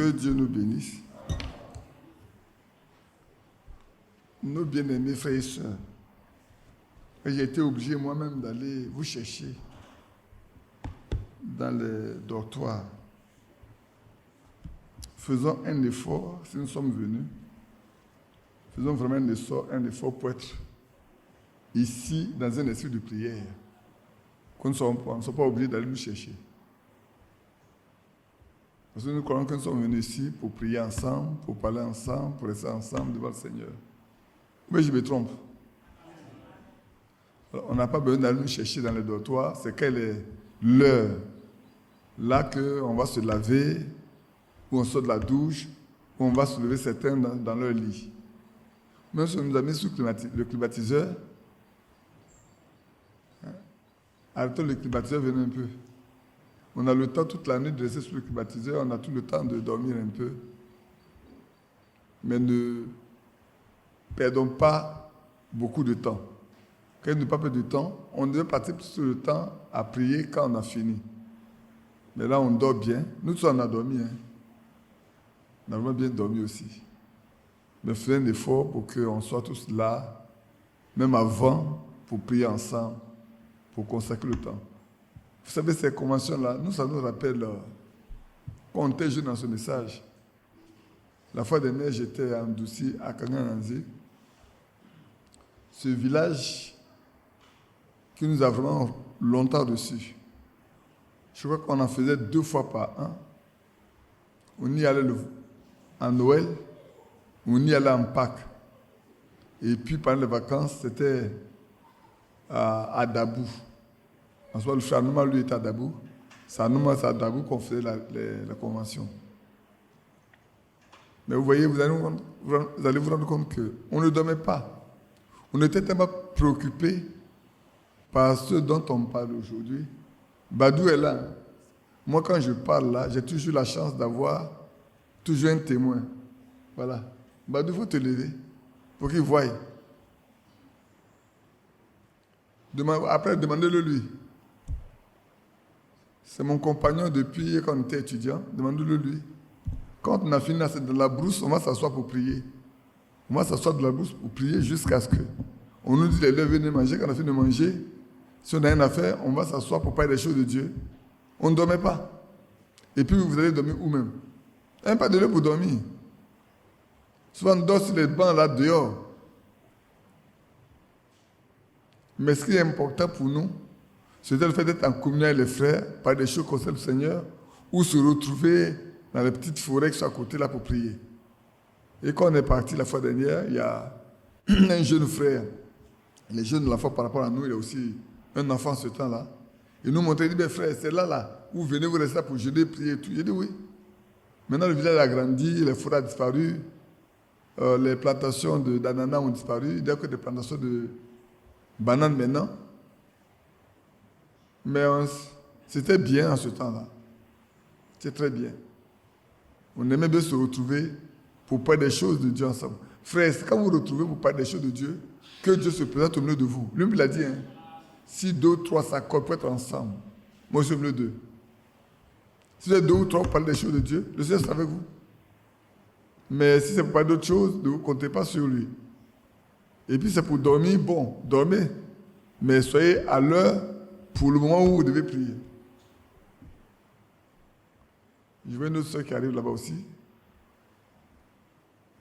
Que Dieu nous bénisse. Nos bien-aimés frères et sœurs, j'ai été obligé moi-même d'aller vous chercher dans les dortoirs. Faisons un effort, si nous sommes venus, faisons vraiment un effort pour être ici dans un esprit de prière, qu'on ne soit pas obligés d'aller nous chercher. Parce que nous croyons que nous sommes venus ici pour prier ensemble, pour parler ensemble, pour rester ensemble devant le Seigneur. Mais je me trompe. Alors, on n'a pas besoin d'aller nous chercher dans les dortoirs, c'est quelle est l'heure là qu'on va se laver, où on sort de la douche, où on va se lever certains dans leur lit. Même si on nous a mis sous le climatiseur, arrêtons le climatiseur, venez un peu. On a le temps toute la nuit de rester sous le climatiseur, on a tout le temps de dormir un peu. Mais ne perdons pas beaucoup de temps. Quand on ne pas perdre de temps, on devait partir tout le temps à prier quand on a fini. Mais là, on dort bien. Nous tous, on a dormi. On a vraiment bien dormi aussi. Mais faisons un effort pour qu'on soit tous là, même avant, pour prier ensemble, pour consacrer le temps. Vous savez, ces conventions-là, ça nous rappelle, quand on était jeune dans ce message, la fois dernière, j'étais en Douci, à Kangananzi. Ce village qui nous a vraiment longtemps reçus. Je crois qu'on en faisait 2 fois par an. On y allait en Noël, on y allait en Pâques. Et puis pendant les vacances, c'était à Dabou. En soit, le frère Nouma, lui, était à Dabou. C'est à Nouma, c'est à Dabou qu'on faisait la convention. Mais vous voyez, vous allez vous rendre compte qu'on ne dormait pas. On était tellement préoccupés par ce dont on parle aujourd'hui. Badou est là. Moi, quand je parle là, j'ai toujours la chance d'avoir toujours un témoin. Voilà. Badou, il faut te lever pour qu'il voie. Après, demandez-le lui. C'est mon compagnon depuis quand on était étudiant. Demandez-le lui. Quand on a fini dans la brousse, on va s'asseoir pour prier. On va s'asseoir dans la brousse pour prier jusqu'à ce que on nous dit les lèvres, venez manger. Quand on a fini de manger, si on n'a rien à faire, on va s'asseoir pour parler des choses de Dieu. On ne dormait pas. Et puis vous allez dormir où même? Même pas de lieu pour dormir. Souvent on dort sur les bancs là dehors. Mais ce qui est important pour nous, c'est le fait d'être en communion avec les frères, parler des choses concernant le Seigneur, ou se retrouver dans les petites forêts qui sont à côté là pour prier. Et quand on est parti la fois dernière, il y a un jeune frère. Les jeunes de l'enfant par rapport à nous, il y a aussi un enfant ce temps-là. Il nous montrait, il dit, frère, c'est là, où venez vous rester là pour jeûner, prier et tout. Il dit oui. Maintenant, le village a grandi, les forêts ont disparu, les plantations d'ananas ont disparu, il n'y a que des plantations de bananes maintenant. Mais c'était bien en ce temps-là. C'est très bien. On aimait bien se retrouver pour parler des choses de Dieu ensemble. Frère, c'est quand vous vous retrouvez pour parler des choses de Dieu, que Dieu se présente au milieu de vous. Lui, il a dit, si 2 ou 3 s'accordent pour être ensemble, moi je suis au milieu d'eux. Si vous êtes 2 ou 3 pour parler des choses de Dieu, le Seigneur sera avec vous. Mais si c'est pour parler d'autres choses, ne vous comptez pas sur lui. Et puis c'est pour dormir, bon, dormez. Mais soyez à l'heure pour le moment où vous devez prier. Je vois une autre soeur qui arrive là-bas aussi.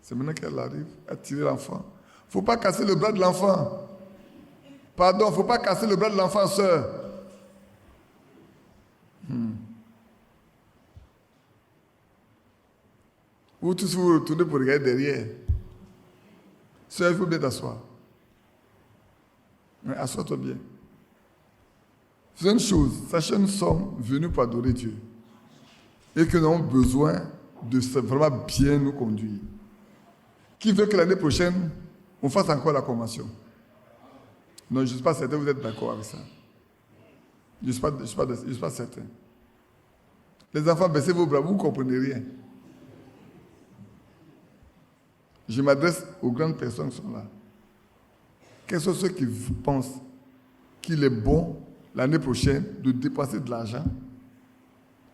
C'est maintenant qu'elle arrive à tirer l'enfant. Il ne faut pas casser le bras de l'enfant. Pardon, il ne faut pas casser le bras de l'enfant, sœur. Vous tous vous retournez pour regarder derrière. Sœur, il faut bien t'asseoir. Mais assois-toi bien. Faisons une chose, sachez que nous sommes venus pour adorer Dieu. Et que nous avons besoin de vraiment bien nous conduire. Qui veut que l'année prochaine, on fasse encore la convention? Non, je ne suis pas certain que vous êtes d'accord avec ça. Je ne suis pas certain. Les enfants, baissez vos bras, vous ne comprenez rien. Je m'adresse aux grandes personnes qui sont là. Quels sont ceux qui pensent qu'il est bon, l'année prochaine, de dépenser de l'argent?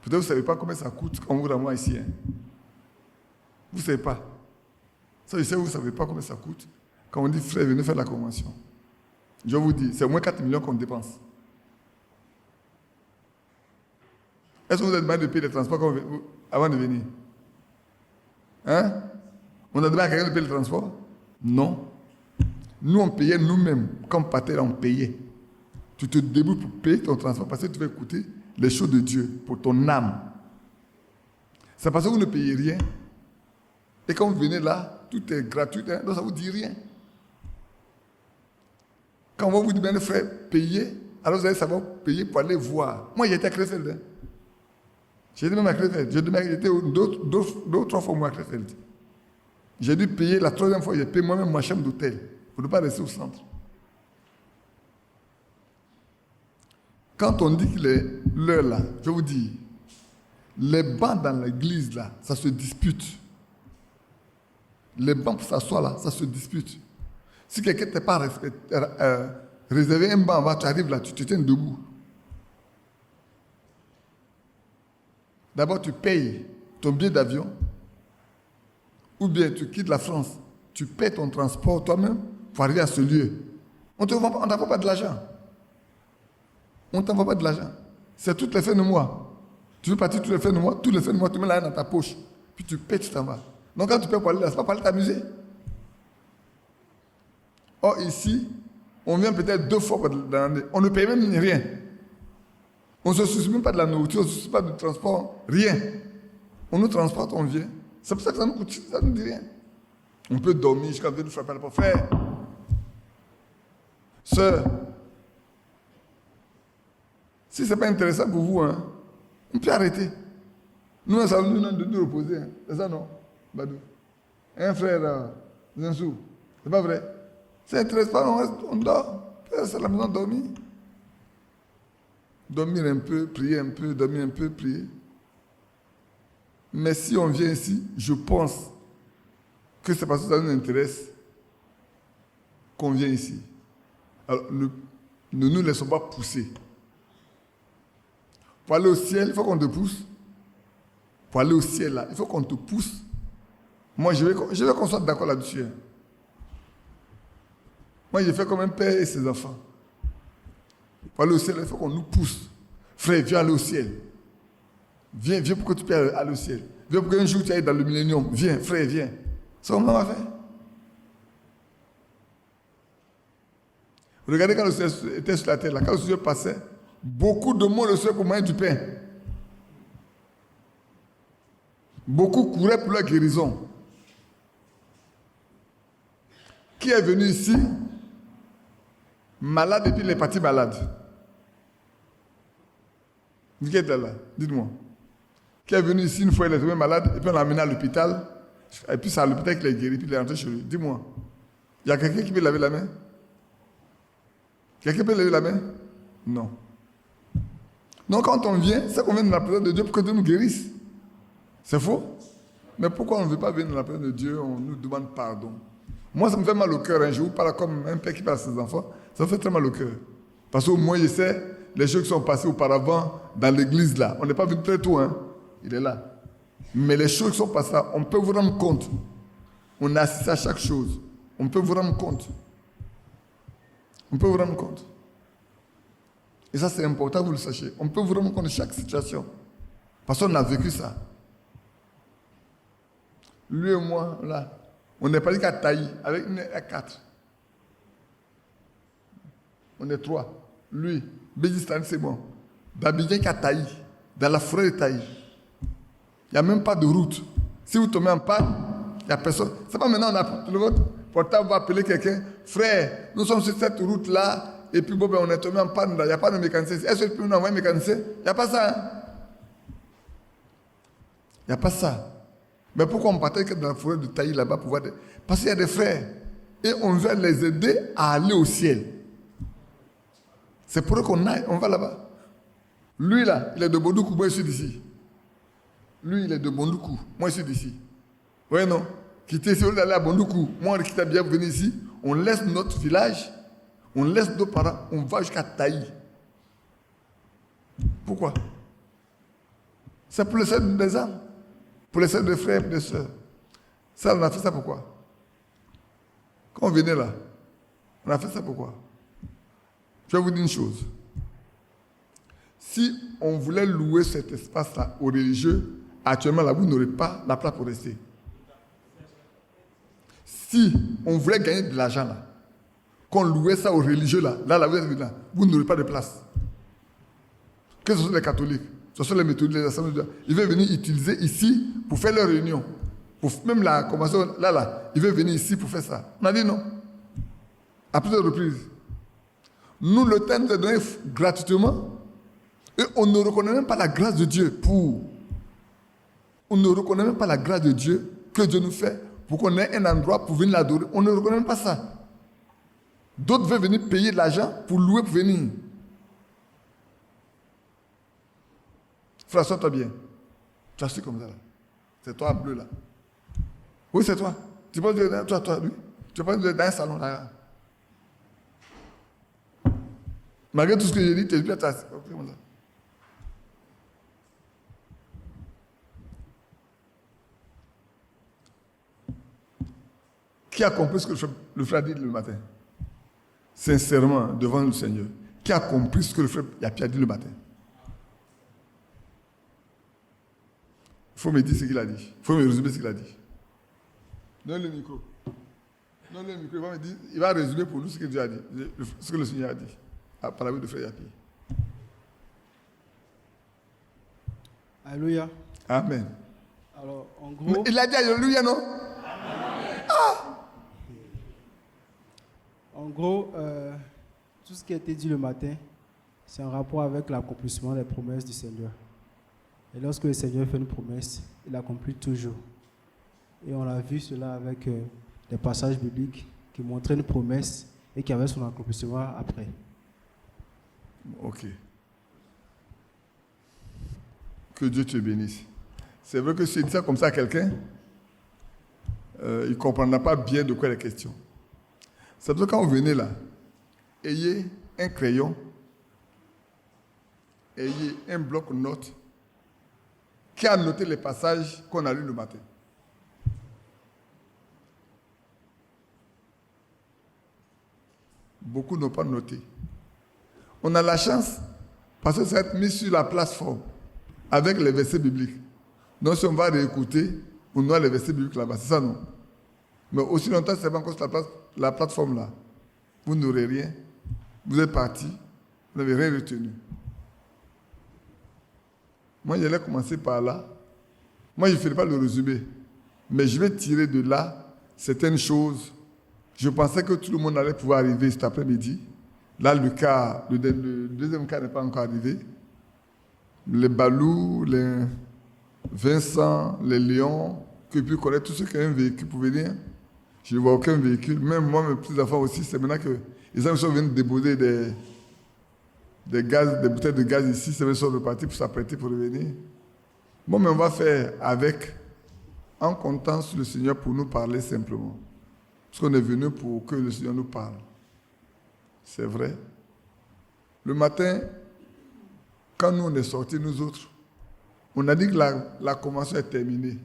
Peut-être que vous ne savez pas combien ça coûte quand vous renvoie ici. Vous ne savez pas. Ça, je sais, vous ne savez pas combien ça coûte. Quand on dit, frère, venez faire la convention. Je vous dis, c'est au moins 4 millions qu'on dépense. Est-ce que vous avez demandé de payer les transports avant de venir? Hein? On a demandé à quelqu'un de payer le transport? Non. Nous, on payait nous-mêmes. Comme partenaire, on payait. Tu te débrouilles pour payer ton transport parce que tu vas écouter les choses de Dieu pour ton âme. C'est parce que vous ne payez rien. Et quand vous venez là, tout est gratuit, hein, donc ça ne vous dit rien. Quand on va vous dire, frère, payez, alors vous allez savoir payer pour aller voir. Moi, j'étais à Krefeld. Hein. J'étais même à Krefeld. J'étais deux ou trois fois à Krefeld. J'ai dû payer la troisième fois, j'ai payé moi-même ma chambre d'hôtel pour ne pas rester au centre. Quand on dit qu'il est l'heure là, je vais vous dire, les bancs dans l'église là, ça se dispute. Les bancs pour s'asseoir là, ça se dispute. Si quelqu'un ne t'a pas réservé un banc avant, tu arrives là, tu te tiens debout. D'abord, tu payes ton billet d'avion, ou bien tu quittes la France, tu payes ton transport toi-même pour arriver à ce lieu. On ne t'envoie pas de l'argent. On ne t'envoie pas de l'argent. C'est toutes les fins de mois. Tu veux partir tous les fins de mois, tu mets l'argent dans ta poche, puis tu payes, tu t'en vas. Donc quand tu payes pour aller là, ce n'est pas pour aller t'amuser. Or ici, on vient peut-être 2 fois dans l'année. On ne paye même rien. On ne se soucie même pas de la nourriture, on ne se soucie pas du transport, rien. On nous transporte, on vient. C'est pour ça que ça nous coûte, ça ne nous dit rien. On peut dormir jusqu'à venir nous frapper la porte. Frère, sœur, si ce n'est pas intéressant pour vous, hein, on peut arrêter. Nous, on s'en de nous reposer. Hein. C'est ça, non, Badou? Un frère, Zensou, c'est pas vrai? Ça n'intéresse pas, on dort. C'est la maison dormir. Dormir un peu, prier un peu, dormir un peu, prier. Mais si on vient ici, je pense que c'est parce que ça nous intéresse qu'on vient ici. Alors, ne nous laissons pas pousser. Pour aller au ciel, il faut qu'on te pousse. Pour aller au ciel, là, il faut qu'on te pousse. Moi, je veux qu'on soit d'accord là-dessus. Hein. Moi, j'ai fait comme un père et ses enfants. Pour aller au ciel, il faut qu'on nous pousse. Frère, viens aller au ciel. Viens pour que tu puisses aller au ciel. Viens pour qu'un jour tu ailles dans le millénium. Viens, frère, viens. C'est comme ça qu'on va faire. Regardez quand le Seigneur était sur la terre, là, quand le Seigneur passait, beaucoup de monde le savaient pour manger du pain. Beaucoup couraient pour leur guérison. Qui est venu ici malade et puis il est parti malade? Vous qui êtes là, dites-moi. Qui est venu ici une fois, il est tombé malade et puis on l'a amené à l'hôpital et puis c'est à l'hôpital qu'il est guéri puis il est rentré chez lui. Dis-moi. Il y a quelqu'un qui peut laver la main? Quelqu'un peut lever la main? Non. Donc quand on vient, c'est qu'on vient dans la présence de Dieu pour que Dieu nous guérisse. C'est faux? Mais pourquoi on ne veut pas venir dans la présence de Dieu? On nous demande pardon. Moi, ça me fait mal au cœur. Un jour, je parle comme un père qui parle à ses enfants. Ça me fait très mal au cœur. Parce qu'au moins, je sais les choses qui sont passées auparavant dans l'église là. On n'est pas venu très tôt, hein? Il est là. Mais les choses qui sont passées là, on peut vous rendre compte. On assiste à chaque chose. On peut vous rendre compte. On peut vous rendre compte. Et ça, c'est important que vous le sachiez. On peut vous rendre compte de chaque situation. Parce qu'on a vécu ça. Lui et moi, là, on n'est pas dit qu'à Taï, avec une à 4. On est 3. Lui, Bédistan, c'est bon. D'Abidjan qu'à Taï, dans la forêt de Taï. Il n'y a même pas de route. Si vous tombez en panne, il n'y a personne. C'est pas maintenant, on a le portable, on va appeler quelqu'un. Frère, nous sommes sur cette route-là, et puis bon, on est tombé en panne, il n'y a pas de mécanicien. Est-ce que tu peux nous envoyer un mécanicien? Il n'y a pas ça. Hein? Il n'y a pas ça. Mais pourquoi on partait dans la forêt de Taï là-bas pour voir Parce qu'il y a des frères. Et on veut les aider à aller au ciel. C'est pour eux qu'on aille, on va là-bas. Lui là, il est de Bondoukou, moi je suis d'ici. Lui, il est de Bondoukou, moi je suis d'ici. Oui, non. Quitter ici, on aller à Bondoukou. Moi, on quitte bien venir ici. On laisse notre village, on laisse nos parents, on va jusqu'à Taï. Pourquoi? C'est pour le salut des âmes. Pour les sœurs des frères et des sœurs. Ça, on a fait ça pourquoi? Quand on venait là, on a fait ça pourquoi? Je vais vous dire une chose. Si on voulait louer cet espace-là aux religieux, actuellement là, vous n'aurez pas la place pour rester. Si on voulait gagner de l'argent là, qu'on louait ça aux religieux là, vous n'aurez pas de place. Que ce soit les catholiques, ce soit les méthodistes, les assemblées, ils veulent venir utiliser ici pour faire leur réunion. Même la convention, là, ils veulent venir ici pour faire ça. On a dit non. À plusieurs reprises. Nous, le temps nous est donné gratuitement. Et on ne reconnaît même pas la grâce de Dieu pour. On ne reconnaît même pas la grâce de Dieu que Dieu nous fait pour qu'on ait un endroit pour venir l'adorer. On ne reconnaît même pas ça. D'autres veulent venir payer de l'argent pour louer pour venir. Frère, sois-toi bien. Tu as su comme ça là. C'est toi bleu là. Oui, c'est toi. Tu penses que toi, lui. Tu penses que dans un salon là. Malgré tout ce que j'ai dit, tu es bien assis. Comme ça. Qui a compris ce que le frère a dit le matin? Sincèrement, devant le Seigneur. Qui a compris ce que le frère a dit le matin? Il faut me dire ce qu'il a dit. Il faut me résumer ce qu'il a dit. Donne le micro. Donne le micro. Il va résumer pour nous ce que Dieu a dit. Ce que le Seigneur a dit. Par la bouche de frère Yapi. Alléluia. Amen. Alors, en gros. Il a dit Alléluia, non? En gros, tout ce qui a été dit le matin, c'est en rapport avec l'accomplissement des promesses du Seigneur. Et lorsque le Seigneur fait une promesse, il accomplit toujours. Et on a vu cela avec des passages bibliques qui montraient une promesse et qui avaient son accomplissement après. Ok. Que Dieu te bénisse. C'est vrai que si tu dis ça comme ça à quelqu'un, il ne comprendra pas bien de quoi il est question. C'est pour ça que quand vous venez là, ayez un crayon, ayez un bloc-notes qui a noté les passages qu'on a lus le matin. Beaucoup n'ont pas noté. On a la chance, parce que ça va être mis sur la plateforme avec les versets bibliques. Donc si on va réécouter, on aura les versets bibliques là-bas, c'est ça non? Mais aussi longtemps, c'est pas encore sur la plateforme là. Vous n'aurez rien. Vous êtes parti, vous n'avez rien retenu. Moi, j'allais commencer par là. Moi, je ne ferai pas le résumé. Mais je vais tirer de là certaines choses. Je pensais que tout le monde allait pouvoir arriver cet après-midi. Là, le deuxième cas n'est pas encore arrivé. Les Balou, les Vincent, les Lions, que puis connaître tous ceux qui ont un véhicule pour venir. Je ne vois aucun véhicule. Même moi, mes petits-enfants aussi, c'est maintenant qu'ils sont venus déposer des bouteilles de gaz ici, c'est sont repartis pour s'apprêter pour revenir. Bon, mais on va faire avec, en comptant sur le Seigneur pour nous parler simplement. Parce qu'on est venu pour que le Seigneur nous parle. C'est vrai. Le matin, quand nous on est sortis, nous autres, on a dit que la convention est terminée.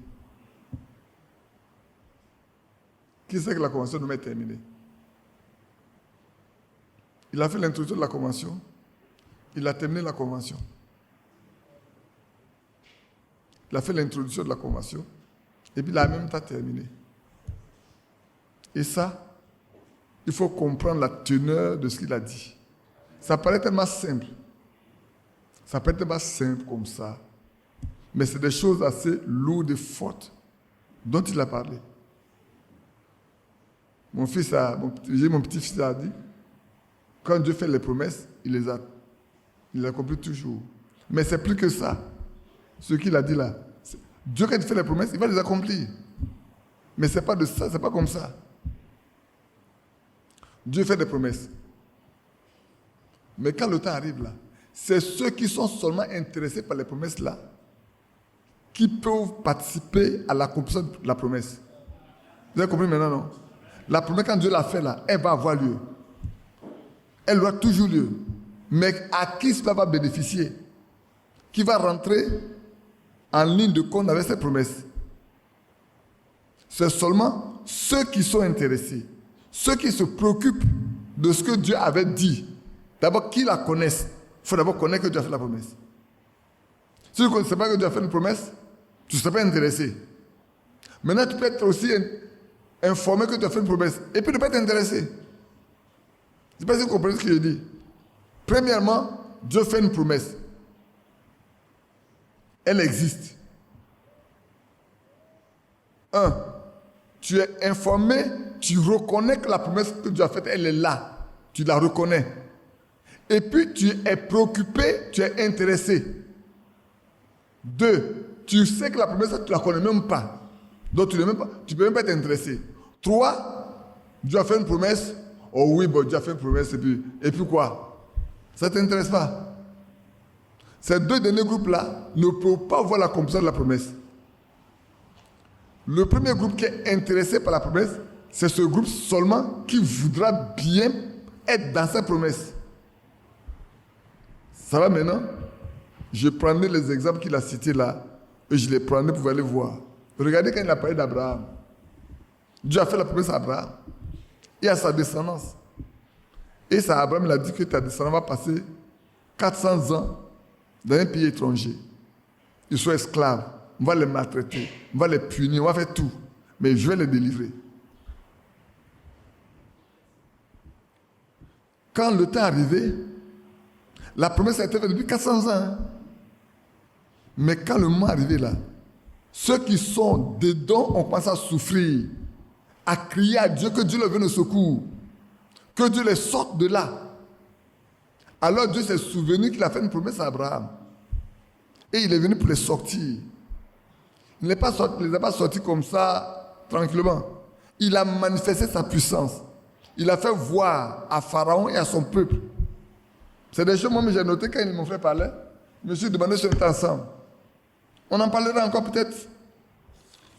Qui sait que la convention nous est terminée? Il a fait l'introduction de la convention. Il a terminé la convention. Il a fait l'introduction de la convention. Et puis il a en même temps terminé. Et ça, il faut comprendre la teneur de ce qu'il a dit. Ça paraît tellement simple. Ça paraît tellement simple comme ça. Mais c'est des choses assez lourdes et fortes dont il a parlé. Mon petit-fils a dit, quand Dieu fait les promesses, il les accomplit toujours. Mais c'est plus que ça. Ce qu'il a dit là. Dieu, quand il fait les promesses, il va les accomplir. Mais ce n'est pas de ça, c'est pas comme ça. Dieu fait des promesses. Mais quand le temps arrive là, c'est ceux qui sont seulement intéressés par les promesses là qui peuvent participer à l'accomplissement de la promesse. Vous avez compris maintenant, non? La promesse, quand Dieu l'a fait là, elle va avoir lieu. Elle aura toujours lieu. Mais à qui cela va bénéficier? Qui va rentrer en ligne de compte avec cette promesse? c'est seulement ceux qui sont intéressés, ceux qui se préoccupent de ce que Dieu avait dit. D'abord, qui la connaissent. Il faut d'abord connaître que Dieu a fait la promesse. Si tu ne connaissais pas que Dieu a fait une promesse, tu ne serais pas intéressé. Maintenant, tu peux être aussi informé que tu as fait une promesse et puis ne pas être intéressé. Je ne sais pas si vous comprenez ce que je dis. Premièrement, Dieu fait une promesse. Elle existe. Tu es informé, tu reconnais que la promesse que Dieu a faite, elle est là. Tu la reconnais. Et puis, tu es préoccupé, tu es intéressé. 2, tu sais que la promesse, tu ne la connais même pas. Donc, tu ne peux même pas être intéressé. 3, Dieu a fait une promesse. Oh oui, bon, Dieu a fait une promesse. Et puis quoi? Ça ne t'intéresse pas. Ces 2 derniers groupes-là ne peuvent pas voir l'accomplissement de la promesse. Le premier groupe qui est intéressé par la promesse, c'est ce groupe seulement qui voudra bien être dans sa promesse. Ça va maintenant? Je prenais les exemples qu'il a cités là et je les prenais pour aller voir. Regardez quand il a parlé d'Abraham. Dieu a fait la promesse à Abraham et à sa descendance. Et ça, Abraham, il a dit que ta descendance va passer 400 ans dans un pays étranger. Ils sont esclaves. On va les maltraiter. On va les punir. On va faire tout. Mais je vais les délivrer. Quand le temps est arrivé, la promesse a été faite depuis 400 ans. Hein? Mais quand le moment est arrivé là, ceux qui sont dedans ont commencé à souffrir, à crier à Dieu que Dieu leur vienne au secours, que Dieu les sorte de là. Alors Dieu s'est souvenu qu'il a fait une promesse à Abraham. Et il est venu pour les sortir. Il ne les a pas sortis comme ça, tranquillement. Il a manifesté sa puissance. Il a fait voir à Pharaon et à son peuple. C'est des choses, moi, j'ai noté quand ils m'ont fait parler. Je me suis demandé si on était ensemble. On en parlera encore peut-être,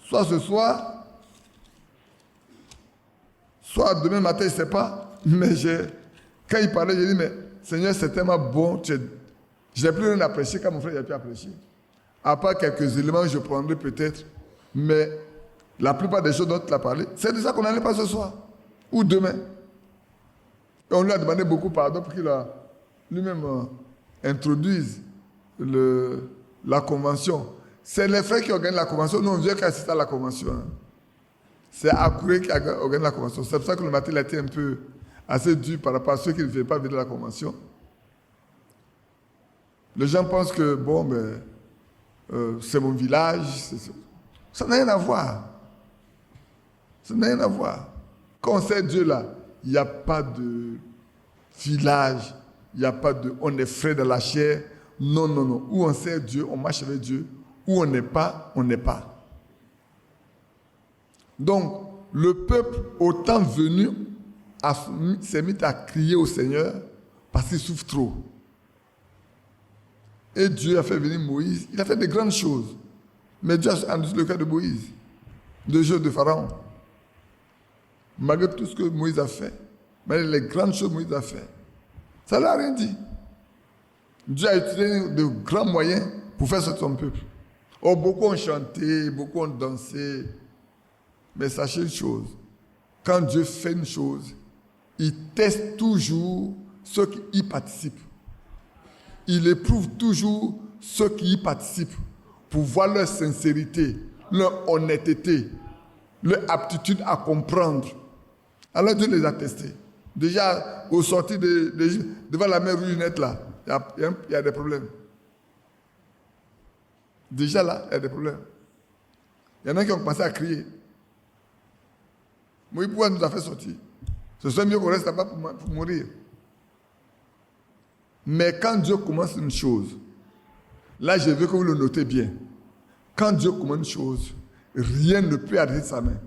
soit ce soir, soit demain matin, je ne sais pas. Mais quand il parlait, j'ai dit, mais Seigneur, c'est tellement bon. Je n'ai plus rien à prêcher quand mon frère n'a pu apprécier. À part quelques éléments que je prendrai peut-être. Mais la plupart des choses dont tu as parlé, c'est de ça qu'on n'allait pas ce soir. Ou demain. Et on lui a demandé beaucoup pardon pour qu'il lui-même introduise la convention. C'est les frères qui organisent la convention. Nous, on vient qu'à assister à la convention. Hein. C'est Akouré qui organise la convention. C'est pour ça que le matin, il a été un peu assez dur par rapport à ceux qui ne viennent pas venir à la convention. Les gens pensent que, bon, ben, c'est mon village. Ça n'a rien à voir. Ça n'a rien à voir. Quand on sait Dieu là, il n'y a pas de village, il n'y a pas de on est frère de la chair. Non, non, non. Où on sait Dieu, on marche avec Dieu. Où on n'est pas, on n'est pas. Donc, le peuple, au temps venu, s'est mis à crier au Seigneur parce qu'il souffre trop. Et Dieu a fait venir Moïse. Il a fait de grandes choses. Mais Dieu a endurci le cœur de Moïse, de Pharaon. Malgré tout ce que Moïse a fait, malgré les grandes choses que Moïse a fait, ça ne l'a rien dit. Dieu a utilisé de grands moyens pour faire sortir son peuple. Oh, beaucoup ont chanté, beaucoup ont dansé. Mais sachez une chose, quand Dieu fait une chose, il teste toujours ceux qui y participent. Il éprouve toujours ceux qui y participent pour voir leur sincérité, leur honnêteté, leur aptitude à comprendre. Alors Dieu les a testés. Déjà, au sortir devant la mer Rouge nette là, il y a des problèmes. Déjà là, il y a des problèmes. Il y en a qui ont commencé à crier. Moïse, pourquoi nous a fait sortir? Ce serait mieux qu'on reste là-bas pour mourir. Mais quand Dieu commence une chose, là je veux que vous le notez bien. Quand Dieu commence une chose, rien ne peut arrêter sa main.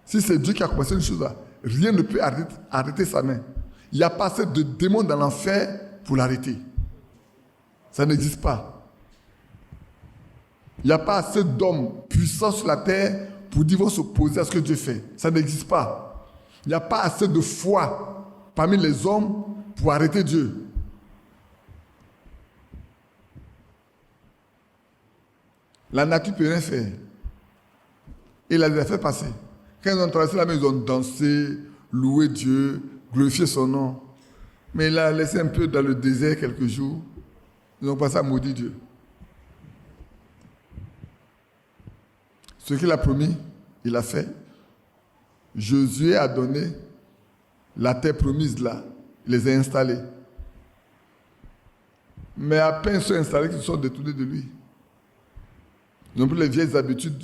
Si c'est Dieu qui a commencé une chose là, rien ne peut arrêter sa main. Il n'y a pas assez de démons dans l'enfer pour l'arrêter. Ça n'existe pas. Il n'y a pas assez d'hommes puissants sur la terre pour dire qu'ils vont s'opposer à ce que Dieu fait. Ça n'existe pas. Il n'y a pas assez de foi parmi les hommes pour arrêter Dieu. La nature ne peut rien faire. Et il les a fait passer. Quand ils ont traversé la mer, ils ont dansé, loué Dieu, glorifié son nom. Mais il a laissé un peu dans le désert quelques jours. Ils ont passé à maudire Dieu. Ce qu'il a promis, il a fait. Josué a donné la terre promise là. Il les a installés. Mais à peine ils sont installés qu'ils se sont détournés de lui. Ils ont pris les vieilles habitudes.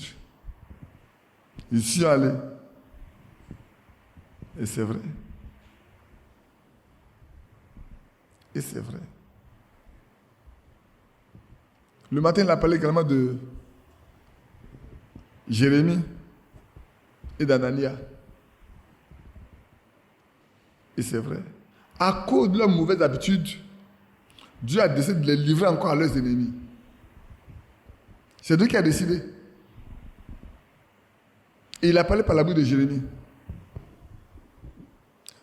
Ils sont allés. Et c'est vrai. Et c'est vrai. Le matin, il a parlé également de Jérémie et d'Anania. Et c'est vrai. À cause de leurs mauvaises habitudes, Dieu a décidé de les livrer encore à leurs ennemis. C'est Dieu qui a décidé. Et il a parlé par la bouche de Jérémie.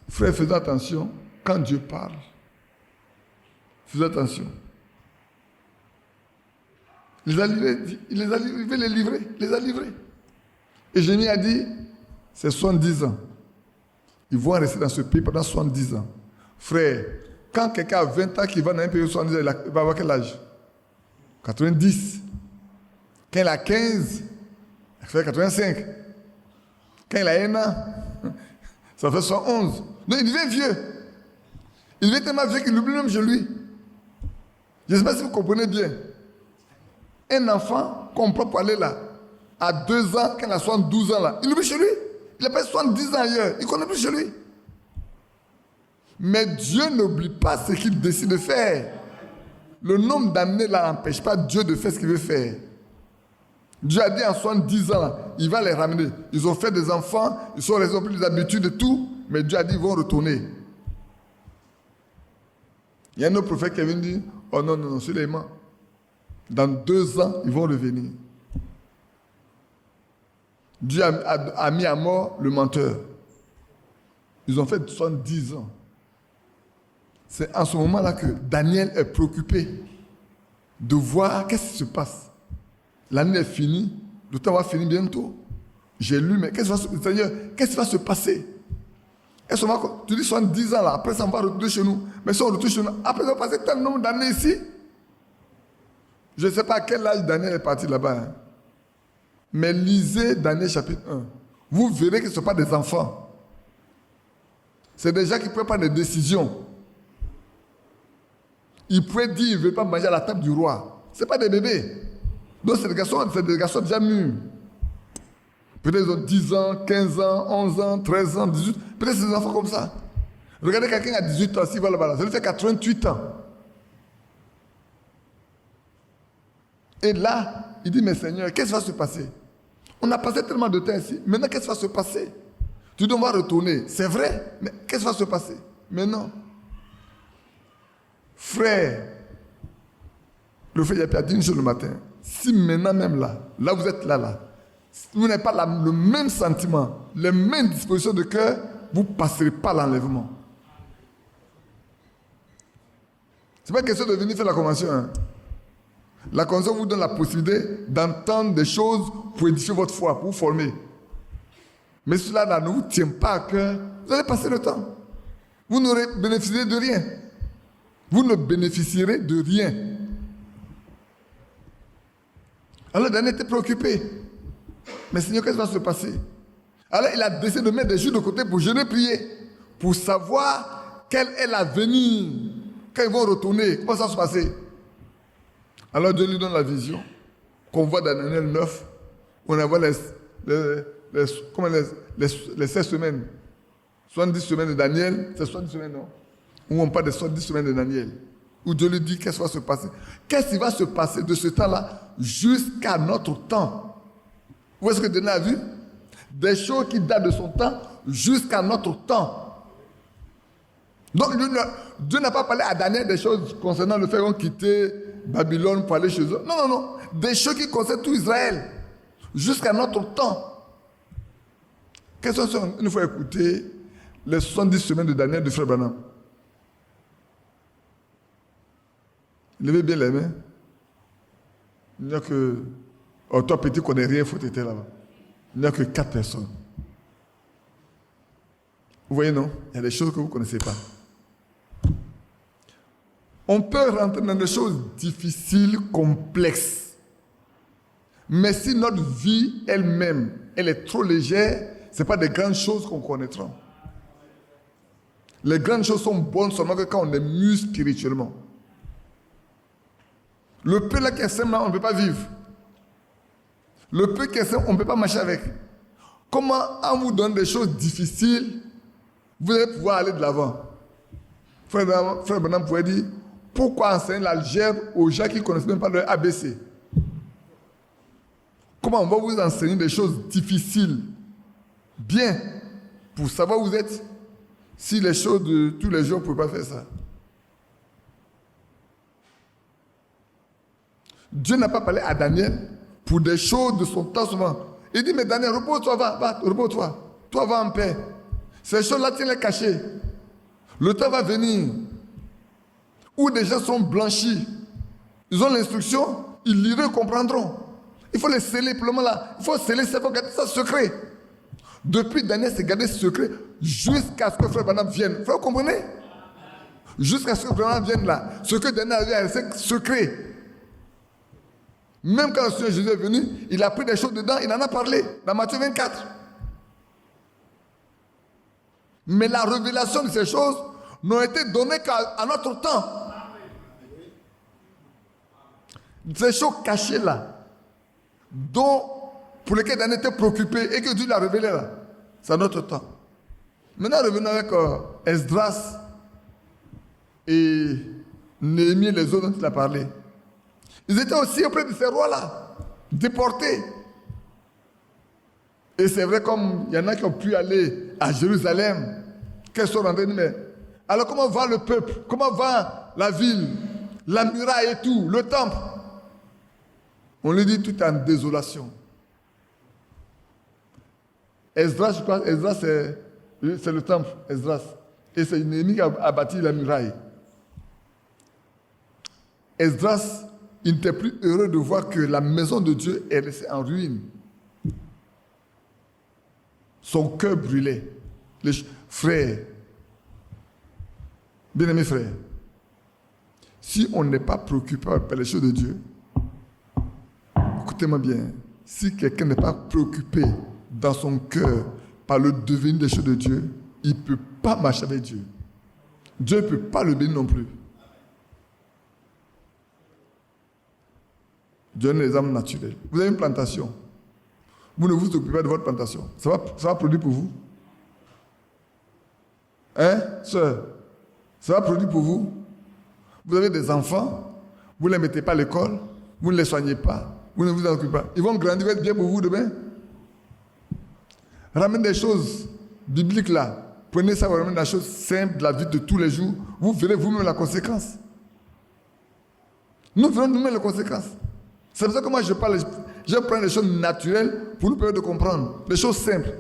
Frère, faisons attention. Quand Dieu parle, faisons attention. Il les a livrés. Il les a livrés. Et Jérémie a dit, c'est 70 ans. Ils vont rester dans ce pays pendant 70 ans. Frère, quand quelqu'un a 20 ans qui va dans un pays de 70 ans, il va avoir quel âge? 90. Quand il a 15, il fait 85. Quand il a 1 an, ça fait 111. Donc il devient vieux. Il devient tellement vieux qu'il oublie même chez lui. Je ne sais pas si vous comprenez bien. Un enfant qu'on prend pour aller là, à 2 ans, quand il a 72 ans là, il oublie chez lui. Il a pas 70 ans ailleurs. Il ne connaît plus chez lui. Mais Dieu n'oublie pas ce qu'il décide de faire. Le nombre d'années là n'empêche pas Dieu de faire ce qu'il veut faire. Dieu a dit en 70 ans, là, il va les ramener. Ils ont fait des enfants, ils ont pris des habitudes et tout, mais Dieu a dit ils vont retourner. Il y a un autre prophète qui est venu dire, oh non, non, non, Suleiman, dans 2 ans, ils vont revenir. Dieu a mis à mort le menteur. Ils ont fait 70 ans. C'est en ce moment-là que Daniel est préoccupé de voir qu'est-ce qui se passe. L'année est finie, le temps va finir bientôt. J'ai lu, mais qu'est-ce qui va se passer? Est-ce qu'on va, tu dis 70 ans là, après ça on va retourner chez nous. Mais si on retourne chez nous, après ça va passer tel nombre d'années ici. Je ne sais pas à quel âge Daniel est parti là-bas. Hein. Mais lisez Daniel chapitre 1. Vous verrez que ce ne sont pas des enfants. C'est des gens qui prennent pas des décisions. Ils pourraient dire, ils ne veulent pas manger à la table du roi. Ce n'est pas des bébés. Donc c'est des garçons déjà mûrs. Peut-être ils ont 10 ans, 15 ans, 11 ans, 13 ans, 18. Peut-être c'est des enfants comme ça. Regardez quelqu'un à 18 ans, s'il va là-bas, ça lui fait 88 ans. Et là, il dit, mais Seigneur, qu'est-ce qui va se passer? On a passé tellement de temps ici. Maintenant, qu'est-ce qui va se passer? Tu dois retourner. C'est vrai, mais qu'est-ce qui va se passer? Mais non. Frère, le frère Yapi a dit une chose le matin. Si maintenant même là vous êtes là, vous n'avez pas le même sentiment, les mêmes dispositions de cœur, vous ne passerez pas l'enlèvement. Ce n'est pas question de venir faire la convention. Hein. La convention vous donne la possibilité d'entendre des choses pour édifier votre foi, pour vous former. Mais cela là, ne vous tient pas à cœur, vous allez passer le temps. Vous n'aurez bénéficié de rien. Vous ne bénéficierez de rien. Alors Daniel était préoccupé. Mais Seigneur, qu'est-ce qui va se passer? Alors il a décidé de mettre des jours de côté pour jeûner, prier, pour savoir quel est l'avenir. Quand ils vont retourner, comment ça va se passer? Alors Dieu lui donne la vision, qu'on voit dans Daniel 9, où on voit les 16 semaines. 70 semaines de Daniel, c'est 70 semaines, non? Où on parle des 70 semaines de Daniel. Où Dieu lui dit qu'est-ce qui va se passer. Qu'est-ce qui va se passer de ce temps-là jusqu'à notre temps? Vous voyez ce que Daniel a vu? Des choses qui datent de son temps jusqu'à notre temps. Donc Dieu n'a pas parlé à Daniel des choses concernant le fait qu'on quittait Babylone pour aller chez eux. Non, non, non. Des choses qui concernent tout Israël jusqu'à notre temps. Qu'est-ce que c'est? Il faut écouter les 70 semaines de Daniel de Frère Branham. Levez bien les mains. Il n'y a que, oh, toi petit connais rien, il faut t'être là-bas. il n'y a que 4 personnes. Vous voyez, non? Il y a des choses que vous ne connaissez pas. On peut rentrer dans des choses difficiles, complexes. Mais si notre vie elle-même, elle est trop légère, ce n'est pas des grandes choses qu'on connaîtra. Les grandes choses sont bonnes seulement que quand on est mûr spirituellement. Le peu là qui est simple, là, on ne peut pas vivre. Le peu qui est simple, on ne peut pas marcher avec. Comment on vous donne des choses difficiles, vous allez pouvoir aller de l'avant. Frère Branham pouvait dire, pourquoi enseigner l'algèbre aux gens qui ne connaissent même pas le ABC? Comment on va vous enseigner des choses difficiles, bien, pour savoir où vous êtes, si les choses de tous les jours, vous ne pouvez pas faire ça? Dieu n'a pas parlé à Daniel pour des choses de son temps souvent. Il dit, mais Daniel, repose-toi, va, repose-toi. Toi, va en paix. Ces choses-là, tiens-les cachées. Le temps va venir où des gens sont blanchis. Ils ont l'instruction, ils liront, ils comprendront. Il faut les sceller pour le moment là. Il faut sceller ça, il faut garder ça secret. Depuis Daniel, c'est garder secret jusqu'à ce que Frère Branham vienne. Frère, vous comprenez? Jusqu'à ce que Frère Branham vienne là. Ce que Daniel avait, c'est secret. Même quand le Seigneur Jésus est venu, il a pris des choses dedans, il en a parlé dans Matthieu 24. Mais la révélation de ces choses n'ont été données qu'à notre temps. Ces choses cachées là, pour lesquelles Daniel était préoccupé et que Dieu l'a révélé là, c'est à notre temps. Maintenant, revenons avec Esdras et Néhémie et les autres dont il a parlé. Ils étaient aussi auprès de ces rois-là, déportés. Et c'est vrai, comme il y en a qui ont pu aller à Jérusalem, qu'elles sont rentrées, mais alors comment va le peuple? Comment va la ville? La muraille et tout, le temple? On lui dit tout en désolation. Esdras, je crois, Esdras c'est le temple, Esdras. Et c'est Néhémie qui a bâti la muraille. Esdras, il n'était plus heureux de voir que la maison de Dieu est restée en ruine. Son cœur brûlait. Frères, bien-aimés frères, si on n'est pas préoccupé par les choses de Dieu, écoutez-moi bien, si quelqu'un n'est pas préoccupé dans son cœur par le devenir des choses de Dieu, il ne peut pas marcher avec Dieu. Dieu ne peut pas le bénir non plus. Dieu donne les âmes naturelles. Vous avez une plantation. Vous ne vous occupez pas de votre plantation. Ça va produire pour vous? Hein, sœur? Ça va produire pour vous? Vous avez des enfants, vous ne les mettez pas à l'école, vous ne les soignez pas, vous ne vous en occupez pas. Ils vont grandir, être bien pour vous demain? Ramenez des choses bibliques là. Prenez ça, vous ramenez des choses simples de la vie de tous les jours. Vous verrez vous-même la conséquence. Nous verrons nous-mêmes les conséquences. C'est pour ça que moi je prends les choses naturelles pour nous permettre de comprendre. Les choses simples.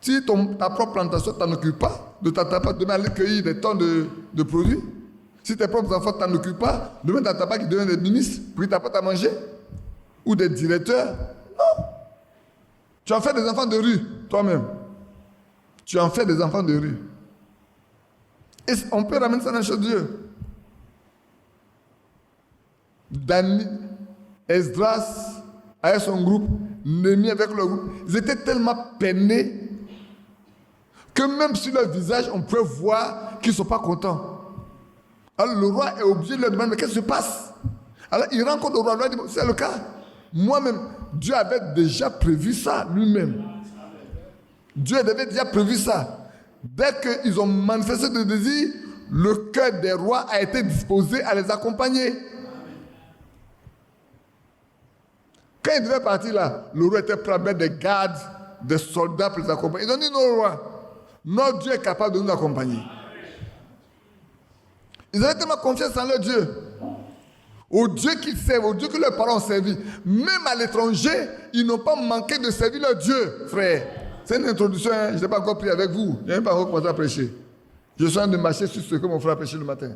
Si ta propre plantation, tu n'en occupes pas, tu n'attends pas demain aller cueillir des tonnes de produits. Si tes propres enfants ne t'en occupent pas, demain tu n'attends pas qu'ils deviennent des ministres pour qu'ils t'apportent à manger. Ou des directeurs. Non. Tu en fais des enfants de rue, toi-même. Tu en fais des enfants de rue. Et on peut ramener ça dans les choses de Dieu. Esdras avec son groupe, Néhémie avec le groupe, ils étaient tellement peinés que même sur leur visage, on peut voir qu'ils ne sont pas contents. Alors le roi est obligé de leur demander, mais qu'est-ce qui se passe? Alors il rencontre le roi, il dit, c'est le cas. Moi-même, Dieu avait déjà prévu ça lui-même. Dieu avait déjà prévu ça. Dès qu'ils ont manifesté de désir, le cœur des rois a été disposé à les accompagner. Quand ils devaient partir là, le roi était prêt à mettre des gardes, des soldats pour les accompagner. Ils ont dit, non, roi, notre Dieu est capable de nous accompagner. Ils avaient tellement confiance en leur Dieu. Au Dieu qu'ils servent, au Dieu que leurs parents ont servi. Même à l'étranger, ils n'ont pas manqué de servir leur Dieu, frère. C'est une introduction, hein? Je n'ai pas encore pris avec vous. Je n'ai pas encore commencé à prêcher. Je suis en train de marcher sur ce que mon frère a prêché le matin.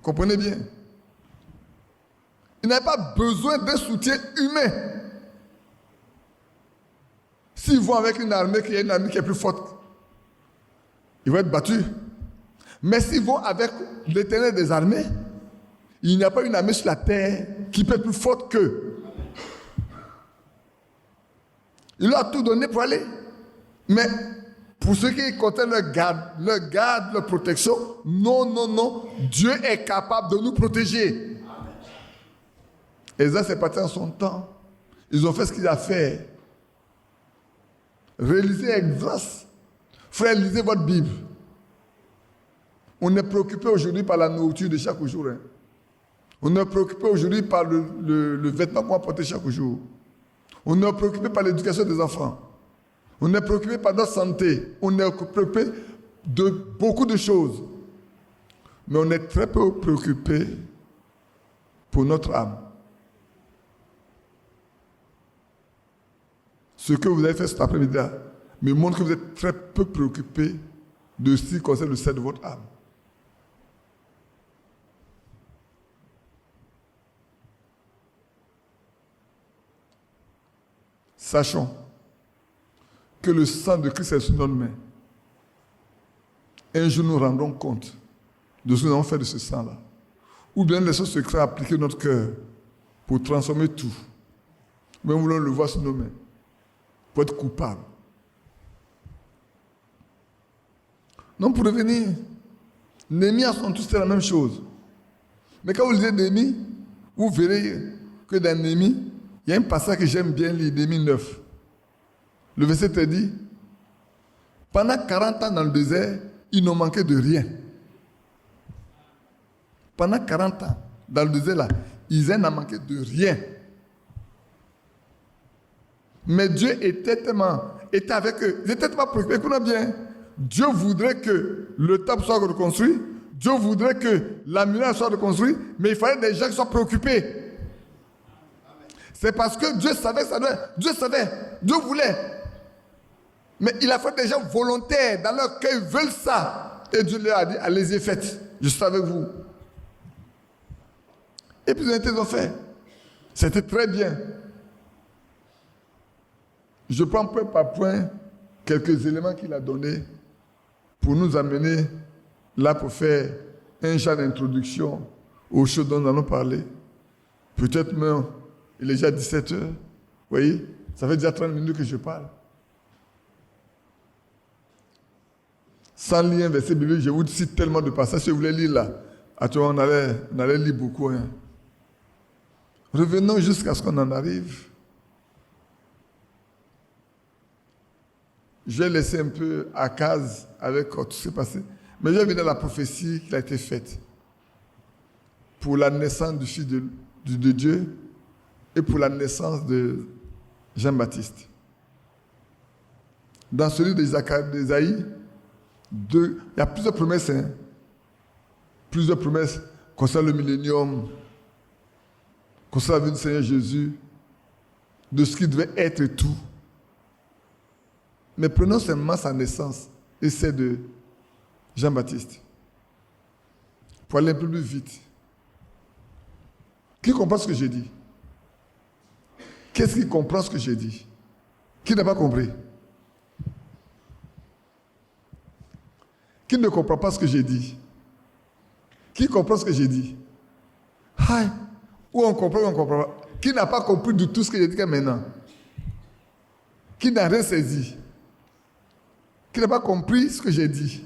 Comprenez bien. Ils n'avaient pas besoin d'un soutien humain. S'ils vont avec une armée qui est plus forte, ils vont être battus. Mais s'ils vont avec l'Éternel des armées, il n'y a pas une armée sur la terre qui peut être plus forte qu'eux. Il leur a tout donné pour aller. Mais pour ceux qui comptaient leur garde, leur protection, non. Dieu est capable de nous protéger. Esaïe s'est parti en son temps. Ils ont fait ce qu'il a fait. Réalisez avec grâce. Frère, lisez votre Bible. On est préoccupé aujourd'hui par la nourriture de chaque jour. Hein. On est préoccupé aujourd'hui par le vêtement qu'on va porter chaque jour. On est préoccupé par l'éducation des enfants. On est préoccupé par notre santé. On est préoccupé de beaucoup de choses. Mais on est très peu préoccupé pour notre âme. Ce que vous avez fait cet après-midi me montre que vous êtes très peu préoccupé de ce qui concerne le salut de votre âme. Sachons que le sang de Christ est sur notre main. Un jour, nous rendrons compte de ce que nous avons fait de ce sang-là. Ou bien laissons ce secret appliquer notre cœur pour transformer tout. Mais nous voulons le voir sur nos mains, pour être coupable. Non, pour revenir, Néhémie a son tous la même chose. Mais quand vous lisez Néhémie, vous verrez que dans Néhémie, il y a un passage que j'aime bien lire, Néhémie 9. Le verset te dit, pendant 40 ans dans le désert, ils n'ont manqué de rien. Pendant 40 ans, dans le désert là, ils n'ont manqué de rien. Mais Dieu était avec eux. Ils étaient tellement préoccupés. Écoutez bien, Dieu voudrait que le temple soit reconstruit. Dieu voudrait que la muraille soit reconstruite. Mais il fallait des gens qui soient préoccupés. C'est parce que Dieu savait que ça devait. Dieu savait. Dieu voulait. Mais il a fait des gens volontaires. Dans leur cœur, ils veulent ça. Et Dieu leur a dit, allez-y, faites. Je suis avec vous. Et puis ils ont fait. C'était très bien. Je prends point par point quelques éléments qu'il a donnés pour nous amener là pour faire un genre d'introduction aux choses dont nous allons parler. Peut-être même, il est déjà 17 heures. Vous voyez, ça fait déjà 30 minutes que je parle. Sans lire un verset biblique, je vous cite tellement de passages. Si vous voulez lire là, on allait lire beaucoup. Hein. Revenons jusqu'à ce qu'on en arrive. Je vais laisser un peu à case avec tout ce qui s'est passé. Mais je vais venir à la prophétie qui a été faite pour la naissance du Fils de Dieu et pour la naissance de Jean-Baptiste. Dans celui d'Ésaïe, il y a plusieurs promesses. Hein? Plusieurs promesses concernant le millénium, concernant la venue du Seigneur Jésus, de ce qui devait être et tout. Mais prenons seulement sa naissance et celle de Jean-Baptiste. Pour aller un peu plus vite. Qui comprend ce que j'ai dit? Qu'est-ce qui comprend ce que j'ai dit? Qui n'a pas compris? Qui ne comprend pas ce que j'ai dit? Qui comprend ce que j'ai dit? Hi. Ou on comprend ou on ne comprend pas? Qui n'a pas compris de tout ce que j'ai dit maintenant? Qui n'a rien saisi? Qui n'a pas compris ce que j'ai dit?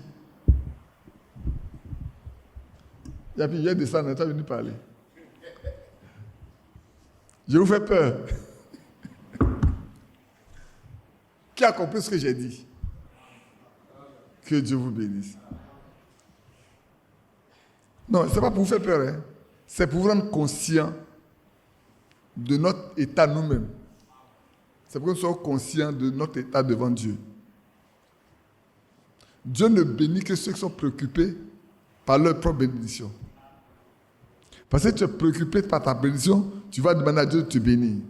Il y a plusieurs de ça, on n'est pas venu parler. Je vous fais peur. Qui a compris ce que j'ai dit? Que Dieu vous bénisse. Non, ce n'est pas pour vous faire peur. Hein. C'est pour vous rendre conscient de notre état nous-mêmes. C'est pour que nous soyons conscients de notre état devant Dieu. Dieu ne bénit que ceux qui sont préoccupés par leur propre bénédiction. Parce que tu es préoccupé par ta bénédiction, tu vas demander à Dieu de te bénir.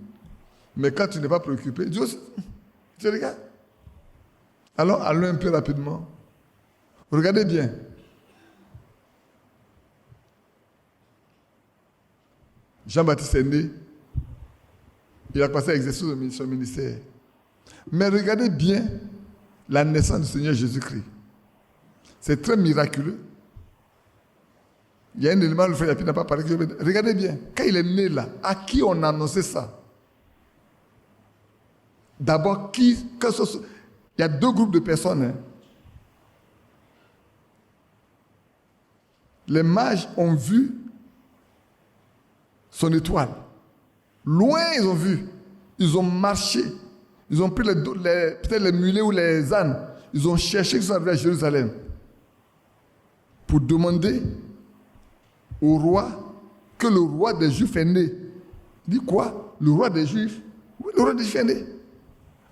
Mais quand tu n'es pas préoccupé, Dieu, tu regardes. Alors, allons un peu rapidement. Regardez bien. Jean-Baptiste est né. Il a commencé à exercer son ministère. Mais regardez bien la naissance du Seigneur Jésus-Christ. C'est très miraculeux. Il y a un élément, le frère Yapi n'a pas parlé. Regardez bien, quand il est né là, à qui on a annoncé ça? D'abord, il y a deux groupes de personnes. Hein. Les mages ont vu son étoile. Loin, ils ont vu. Ils ont marché. Ils ont pris peut-être les mulets ou les ânes. Ils ont cherché qu'ils sont arrivés à Jérusalem pour demander au roi que le roi des Juifs est né. Il dit quoi? Le roi des Juifs? Oui, le roi des Juifs est né.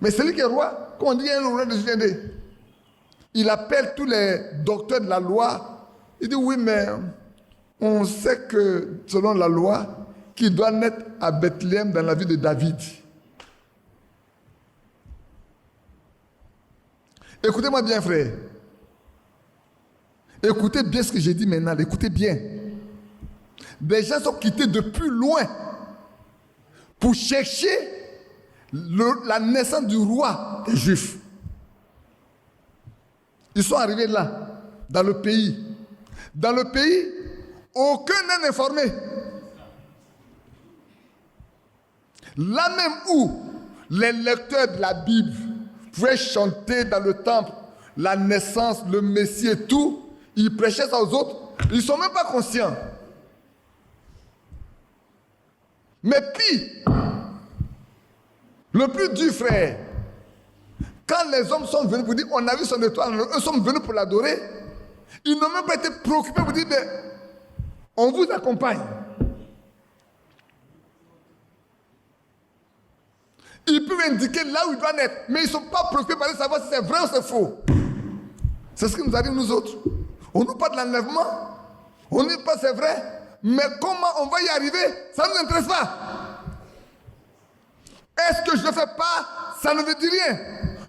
Mais c'est lui qui est roi. Comment on dit le roi des Juifs est né? Il appelle tous les docteurs de la loi. Il dit oui, mais on sait que selon la loi, qu'il doit naître à Bethléem dans la ville de David. Écoutez-moi bien, frère. Écoutez bien ce que j'ai dit maintenant. Écoutez bien. Des gens sont quittés depuis loin pour chercher la naissance du roi des Juifs. Ils sont arrivés là, dans le pays. Dans le pays, aucun n'est informé. Là même où les lecteurs de la Bible pouvaient chanter dans le temple la naissance, le Messie et tout, ils prêchaient ça aux autres, ils ne sont même pas conscients. Mais pire, le plus dur, frère, quand les hommes sont venus pour dire on a vu son étoile, eux sont venus pour l'adorer, ils n'ont même pas été préoccupés pour dire mais on vous accompagne. Ils peuvent indiquer là où il doit naître, mais ils ne sont pas préoccupés par savoir si c'est vrai ou c'est faux. C'est ce qui nous arrive nous autres. On nous parle de l'enlèvement, on nous dit pas c'est vrai, mais comment on va y arriver, ça ne nous intéresse pas. Est-ce que je ne fais pas, ça ne veut dire rien.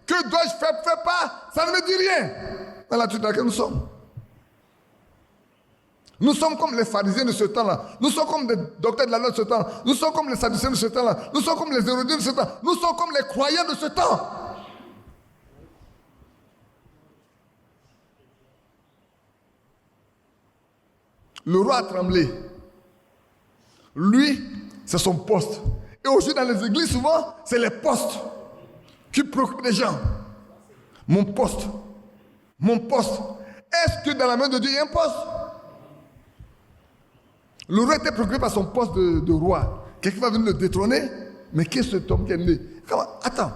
Que dois-je faire, fais pas, ça ne veut dire rien. Dans l'attitude dans laquelle nous sommes. Nous sommes comme les pharisiens de ce temps-là. Nous sommes comme les docteurs de la loi de ce temps. Nous sommes comme les sadducéens de ce temps-là. Nous sommes comme les hérodiens de ce temps. Nous sommes comme les croyants de ce temps. Le roi a tremblé. Lui, c'est son poste. Et aujourd'hui, dans les églises, souvent, c'est les postes qui préoccupent les gens. Mon poste. Mon poste. Est-ce que dans la main de Dieu, il y a un poste? Le roi était préoccupé par son poste de roi. Quelqu'un va venir le détrôner. Mais qui est cet homme qui est né? Attends.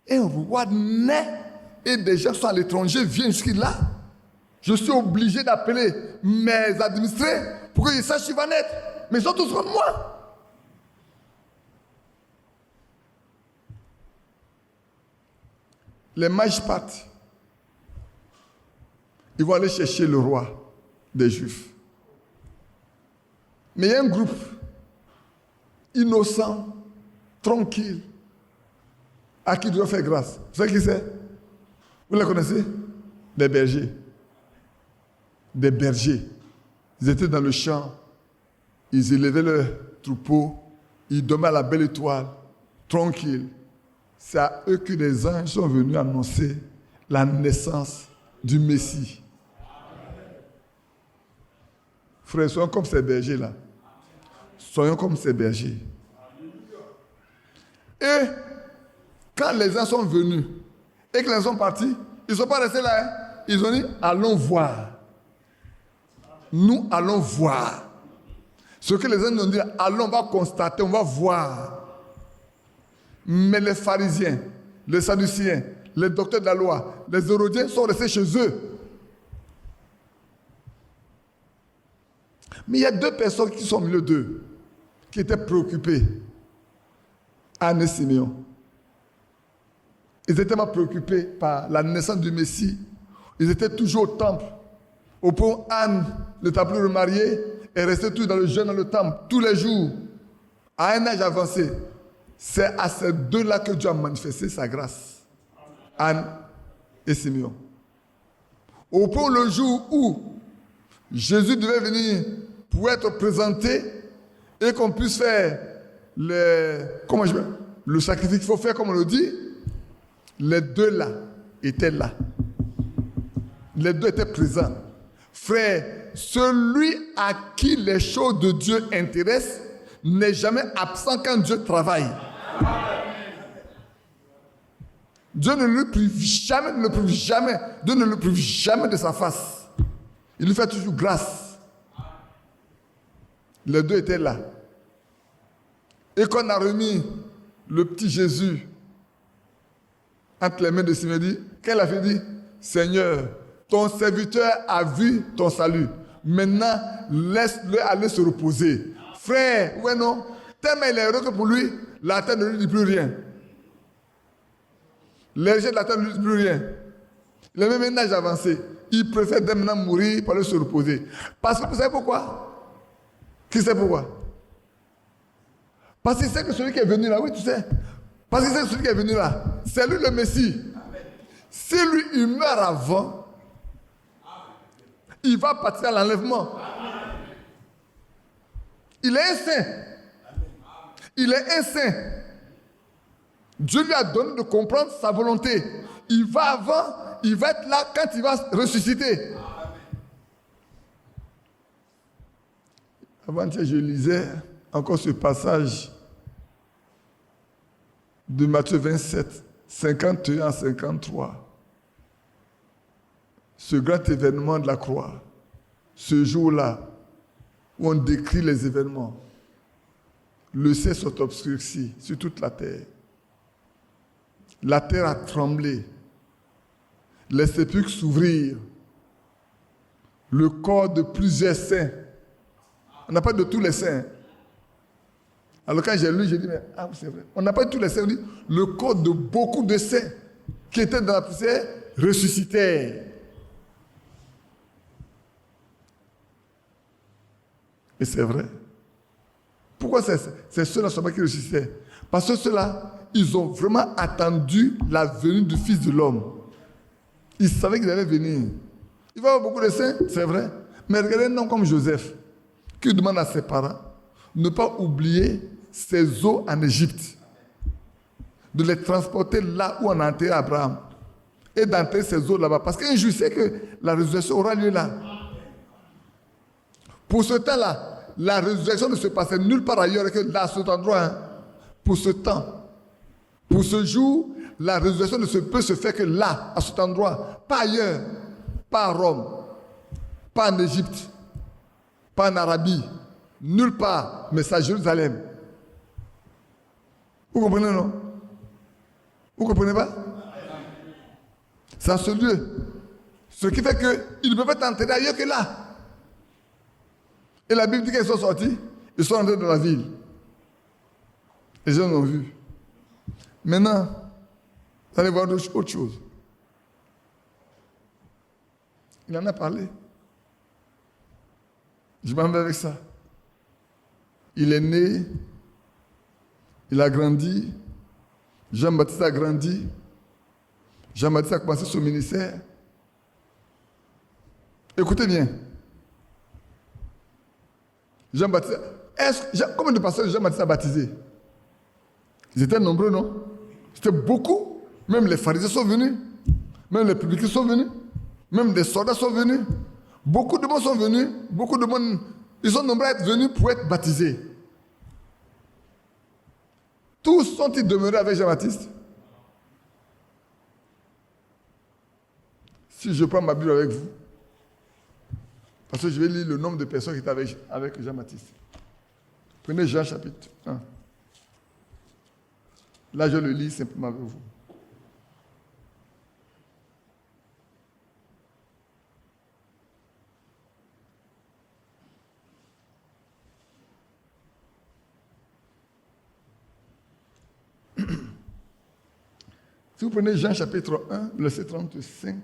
Un roi naît et des gens sont à l'étranger, viennent jusqu'à je suis obligé d'appeler mes administrés pour qu'ils sachent qui va naître. Mais ils sont tous contre moi. Les mages partent. Ils vont aller chercher le roi des Juifs. Mais il y a un groupe innocent, tranquille, à qui Dieu fait grâce. Vous savez qui c'est? Vous les connaissez? Des bergers. Des bergers. Ils étaient dans le champ, ils élevaient leur troupeau, ils dormaient à la belle étoile, tranquille. C'est à eux que les anges sont venus annoncer la naissance du Messie. Frères, soyons comme ces bergers-là. Soyons comme ces bergers. Et quand les uns sont venus et que les uns sont partis, ils ne sont pas restés là. Hein? Ils ont dit, allons voir. Nous allons voir. Ce que les uns nous ont dit, allons, on va constater, on va voir. Mais les pharisiens, les sadducéens, les docteurs de la loi, les hérodiens sont restés chez eux. Mais il y a deux personnes qui sont au milieu d'eux, qui étaient préoccupées. Anne et Simeon. Ils étaient tellement préoccupés par la naissance du Messie. Ils étaient toujours au temple. Au point où Anne, ne t'a plus remariée, est restée toujours dans le jeûne dans le temple, tous les jours, à un âge avancé. C'est à ces deux-là que Dieu a manifesté sa grâce. Anne et Simeon. Au point où le jour où Jésus devait venir pour être présenté, et qu'on puisse faire le sacrifice qu'il faut faire, comme on le dit, les deux là étaient là. Les deux étaient présents. Frère, celui à qui les choses de Dieu intéressent n'est jamais absent quand Dieu travaille. Dieu ne le prive jamais, Dieu ne le prive jamais de sa face. Il lui fait toujours grâce. Les deux étaient là. Et qu'on a remis le petit Jésus entre les mains de Simeon, qu'elle a fait dire, Seigneur, ton serviteur a vu ton salut. Maintenant, laisse-le aller se reposer. Frère, ouais non, tellement il est heureux que pour lui, la terre ne lui dit plus rien. Les gens de la terre ne lui disent plus rien. Il a même un âge avancé. Il préfère dès maintenant mourir pour aller se reposer. Parce que vous savez pourquoi? Qui sait pourquoi? Parce qu'il sait que celui qui est venu là, oui, tu sais. Parce qu'il sait que celui qui est venu là, c'est lui le Messie. Si lui, il meurt avant, il va partir à l'enlèvement. Il est un saint. Il est un saint. Dieu lui a donné de comprendre sa volonté. Il va avant, il va être là quand il va ressusciter. Avant-hier, je lisais encore ce passage de Matthieu 27, 51 à 53. Ce grand événement de la croix, ce jour-là, où on décrit les événements. Le ciel s'est obscurci sur toute la terre. La terre a tremblé. Les sépulcres s'ouvrirent. Le corps de plusieurs saints. On n'a pas de tous les saints. Alors quand j'ai lu, j'ai dit, mais c'est vrai. On n'a pas de tous les saints. On dit, le corps de beaucoup de saints qui étaient dans la poussière ressuscitèrent. Et c'est vrai. Pourquoi c'est ceux-là seulement qui ressuscitaient? Parce que ceux-là, ils ont vraiment attendu la venue du Fils de l'homme. Ils savaient qu'il allait venir. Il va y avoir beaucoup de saints, c'est vrai. Mais regardez un homme comme Joseph, qui demande à ses parents de ne pas oublier ses os en Égypte, de les transporter là où on a enterré Abraham, et d'enterrer ses os là-bas. Parce qu'un jour, il sait que la résurrection aura lieu là. Pour ce temps-là, la résurrection ne se passait nulle part ailleurs que là, à cet endroit. Hein. Pour ce temps, pour ce jour, la résurrection ne peut se faire que là, à cet endroit, pas ailleurs, pas à Rome, pas en Égypte, pas en Arabie, nulle part, mais c'est à Jérusalem. Vous comprenez, non? Vous comprenez pas? C'est à ce lieu. Ce qui fait qu'il ne peut pas être enterré ailleurs que là. Et la Bible dit qu'ils sont sortis, ils sont entrés dans la ville. Les gens l'ont vu. Maintenant, vous allez voir autre chose. Il en a parlé. Je m'en vais avec ça. Il est né, il a grandi, Jean-Baptiste a grandi, Jean-Baptiste a commencé son ministère. Écoutez bien. Jean-Baptiste, combien de pasteurs Jean-Baptiste a baptisé? Ils étaient nombreux, non? C'était beaucoup. Même les pharisiens sont venus. Même les publics sont venus. Même des soldats sont venus. Beaucoup de monde sont venus. Beaucoup de monde, ils sont nombreux à être venus pour être baptisés. Tous sont-ils demeurés avec Jean-Baptiste? Si je prends ma Bible avec vous, parce que je vais lire le nombre de personnes qui étaient avec Jean-Baptiste. Prenez Jean chapitre 1. Là, je le lis simplement avec vous. Si vous prenez Jean chapitre 1, verset 35,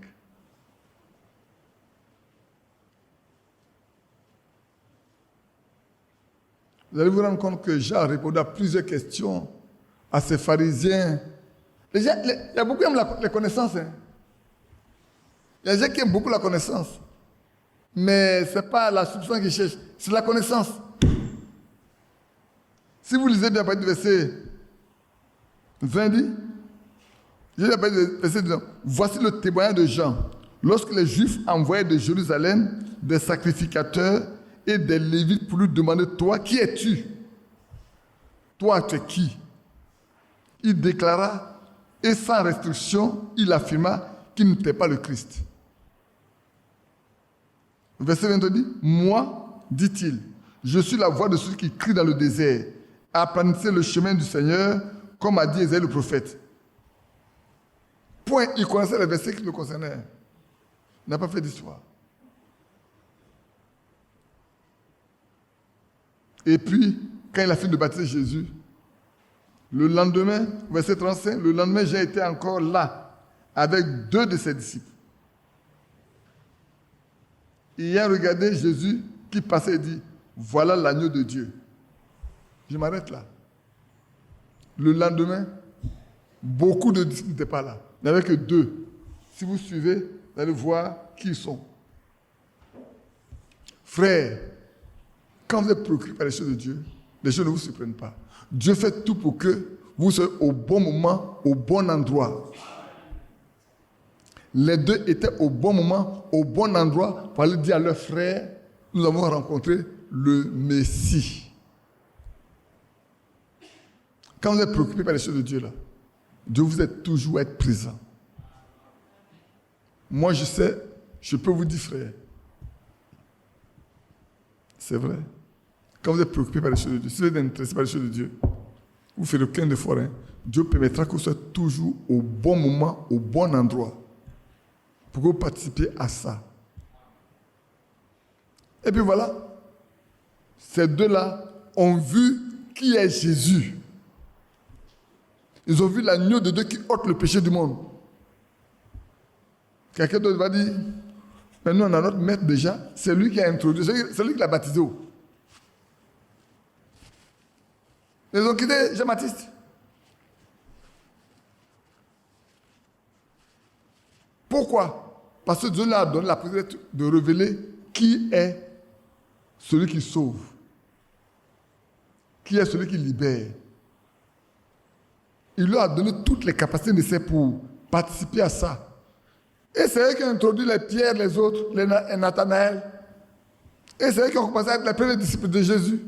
vous allez vous rendre compte que Jean répondait à plusieurs questions à ces pharisiens. Il y a beaucoup qui aiment la connaissance. Hein. Il y a des gens qui aiment beaucoup la connaissance. Mais ce n'est pas la substance qu'ils cherchent, c'est la connaissance. Si vous lisez bien à partir du verset 20, dit, Jésus a parlé du verset 19. Voici le témoignage de Jean. Lorsque les Juifs envoyaient de Jérusalem des sacrificateurs et des Lévites pour lui demander, toi, qui es-tu? Toi, tu es qui? Il déclara, et sans restriction, il affirma qu'il n'était pas le Christ. Verset 22 dit, moi, dit-il, je suis la voix de celui qui crie dans le désert. Aplanissez le chemin du Seigneur, comme a dit Ésaïe le prophète. Point, il connaissait les versets qui le concernaient. Il n'a pas fait d'histoire. Et puis, quand il a fini de baptiser Jésus, le lendemain, verset 35, le lendemain, j'ai été encore là, avec 2 de ses disciples. Et il a regardé Jésus qui passait et dit, voilà l'agneau de Dieu. Je m'arrête là. Le lendemain, beaucoup de disciples n'étaient pas là. Il n'y avait que 2. Si vous suivez, vous allez voir qui ils sont. Frères, quand vous êtes préoccupés par les choses de Dieu, les choses ne vous surprennent pas. Dieu fait tout pour que vous soyez au bon moment, au bon endroit. Les 2 étaient au bon moment, au bon endroit pour aller dire à leurs frères, nous avons rencontré le Messie. Quand vous êtes préoccupé par les choses de Dieu, là, Dieu vous aide toujours à être présent. Moi, je sais, je peux vous dire, frère, c'est vrai. Quand vous êtes préoccupé par les choses de Dieu, si vous êtes intéressé par les choses de Dieu, vous ne faites aucun effort. Dieu permettra que vous soyez toujours au bon moment, au bon endroit, pour que vous participiez à ça. Et puis voilà, ces 2-là ont vu qui est Jésus. Ils ont vu l'agneau de Dieu qui ôte le péché du monde. Quelqu'un d'autre va dire, mais nous on a notre maître déjà, c'est lui qui a introduit, c'est lui qui l'a baptisé. Ils ont quitté Jean-Baptiste. Pourquoi? Parce que Dieu leur a donné la possibilité de révéler qui est celui qui sauve, qui est celui qui libère. Il leur a donné toutes les capacités nécessaires pour participer à ça. Et c'est eux qui ont introduit les Pierre, les autres, les Nathanaël. Et c'est eux qui ont commencé à être les premiers disciples de Jésus.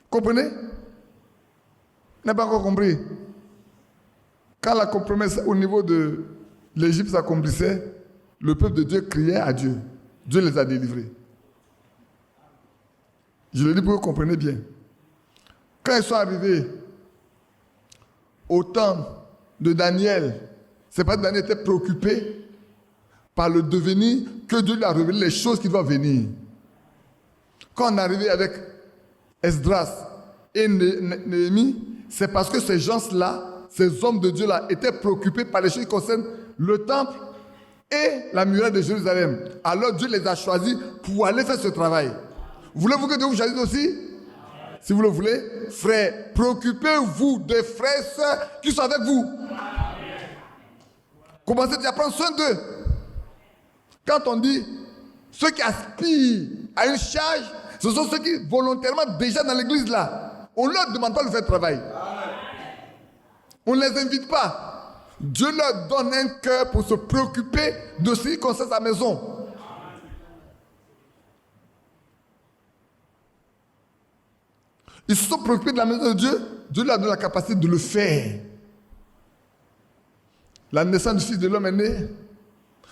Comprenez? Vous n'avez pas encore compris. Quand la compromise au niveau de l'Égypte s'accomplissait, le peuple de Dieu criait à Dieu. Dieu les a délivrés. Je le dis pour que vous compreniez bien. Quand ils sont arrivés au temps de Daniel, c'est pas que Daniel était préoccupé par le devenir que Dieu lui a révélé les choses qui doivent venir. Quand on est arrivé avec Esdras et Néhémie, c'est parce que ces gens-là, ces hommes de Dieu-là, étaient préoccupés par les choses qui concernent le temple et la muraille de Jérusalem. Alors Dieu les a choisis pour aller faire ce travail. Voulez-vous que Dieu vous choisisse aussi? Si vous le voulez, frères, préoccupez-vous des frères et sœurs qui sont avec vous. Commencez à prendre soin d'eux. Quand on dit ceux qui aspirent à une charge, ce sont ceux qui volontairement déjà dans l'église là. On ne leur demande pas de faire le travail. On ne les invite pas. Dieu leur donne un cœur pour se préoccuper de ce qui concerne sa maison. Ils se sont préoccupés de la maison de Dieu. Dieu leur donne la capacité de le faire. La naissance du Fils de l'homme est née.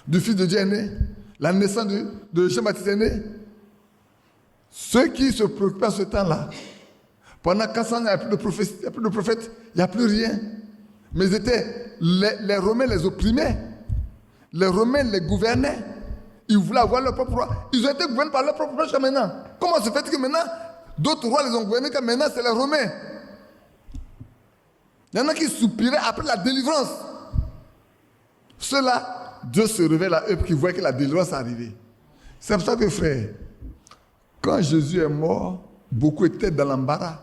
Du Fils de Dieu est né. La naissance de Jean-Baptiste est née. Ceux qui se préoccupaient à ce temps-là, pendant 400 ans, il n'y a plus de prophétie, il n'y a plus de prophètes, il n'y a plus rien. Mais les Romains les opprimaient. Les Romains les gouvernaient. Ils voulaient avoir leur propre roi. Ils ont été gouvernés par leur propre roi jusqu'à maintenant. Comment se fait-il que maintenant, d'autres rois les ont gouvernés, que maintenant c'est les Romains? Il y en a qui soupiraient après la délivrance. Ceux-là, Dieu se révèle à eux qui voient que la délivrance est arrivée. C'est pour ça que, frère, quand Jésus est mort, beaucoup étaient dans l'embarras.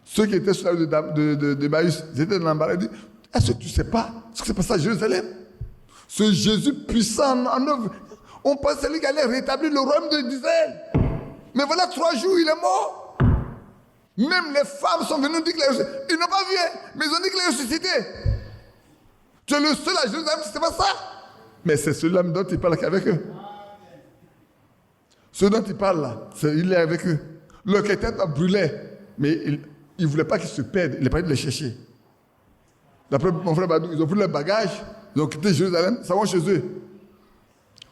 Ceux qui étaient sur la rue de Maïs, ils étaient dans l'embarras. Ils disent, est-ce que tu ne sais pas ce qui s'est passé à Jérusalem? Ce Jésus puissant en œuvre, on pense que c'est lui qui allait rétablir le royaume d'Israël. Mais voilà, 3 jours, il est mort. Même les femmes sont venues dire qu'il est ressuscité. Ils n'ont pas vu, hein, mais ils ont dit qu'il est ressuscité. Tu es le seul à Jérusalem, c'est pas ça. Mais c'est celui-là dont il parle avec eux. Ce dont il parle là, il est avec eux. Leur tête brûlait, mais il ne voulait pas qu'ils se perdent. Il n'est pas allé les chercher. D'après mon frère Badou, ils ont pris leurs bagages, ils ont quitté Jérusalem, ça va chez eux.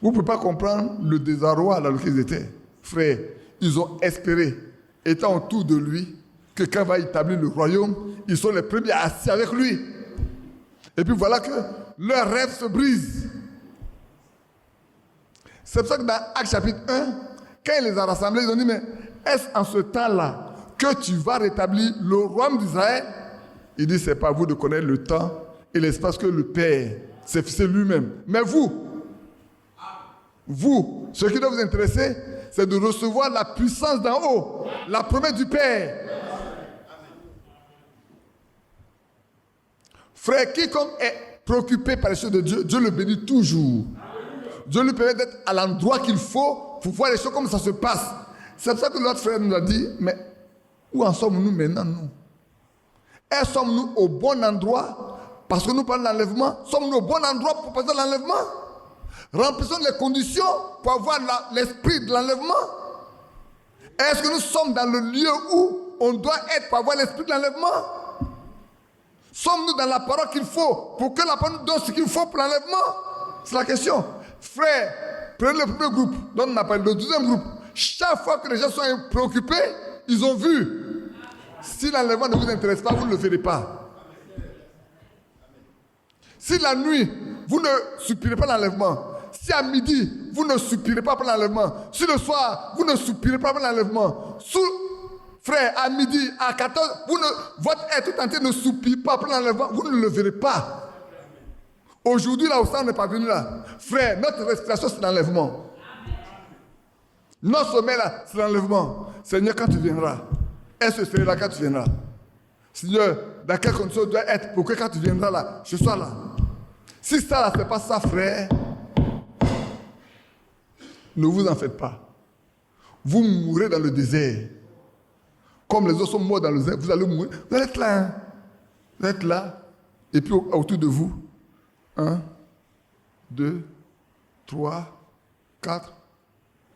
Vous ne pouvez pas comprendre le désarroi dans lequel ils étaient. Frère, ils ont espéré, étant autour de lui, que quand il va établir le royaume, ils sont les premiers assis avec lui. Et puis voilà que leur rêve se brise. C'est pour ça que dans Actes chapitre 1, quand il les a rassemblés, ils ont dit, mais est-ce en ce temps-là que tu vas rétablir le royaume d'Israël? Il dit, c'est pas à vous de connaître le temps et l'espace que le Père s'est fixé lui-même. Mais vous, ce qui doit vous intéresser, c'est de recevoir la puissance d'en haut, la promesse du Père. Frère, quiconque est préoccupé par les choses de Dieu, Dieu le bénit toujours. Dieu lui permet d'être à l'endroit qu'il faut pour voir les choses comme ça se passe. C'est pour ça que notre frère nous a dit, mais où en sommes-nous maintenant, nous? Est-ce sommes-nous au bon endroit parce que nous parlons de l'enlèvement? Sommes-nous au bon endroit pour passer l'enlèvement? Remplissons les conditions pour avoir l'esprit de l'enlèvement. Est-ce que nous sommes dans le lieu où on doit être pour avoir l'esprit de l'enlèvement? Sommes-nous dans la parole qu'il faut pour que la parole nous donne ce qu'il faut pour l'enlèvement? C'est la question. Frère, prenez le premier groupe, dont on a parlé, le deuxième groupe. Chaque fois que les gens sont préoccupés, ils ont vu. Si l'enlèvement ne vous intéresse pas, vous ne le verrez pas. Si la nuit, vous ne soupirez pas l'enlèvement. Si à midi, vous ne soupirez pas pour l'enlèvement. Si le soir, vous ne soupirez pas pour l'enlèvement. Frère, à midi, à 14, votre être tout entier ne soupire pas pour l'enlèvement. Vous ne le verrez pas. Aujourd'hui, là où ça, on n'est pas venu là. Frère, notre respiration, c'est l'enlèvement. Notre sommeil, là, c'est l'enlèvement. Seigneur, quand tu viendras, est-ce que c'est là quand tu viendras? Seigneur, dans quelles conditions tu dois être pour que quand tu viendras là, je sois là? Si ça, là, c'est pas ça, frère, ne vous en faites pas. Vous mourrez dans le désert. Comme les autres sont morts dans le désert, vous allez mourir. Vous allez être là. Hein? Vous allez être là. Et puis autour de vous, 1, 2, 3, 4,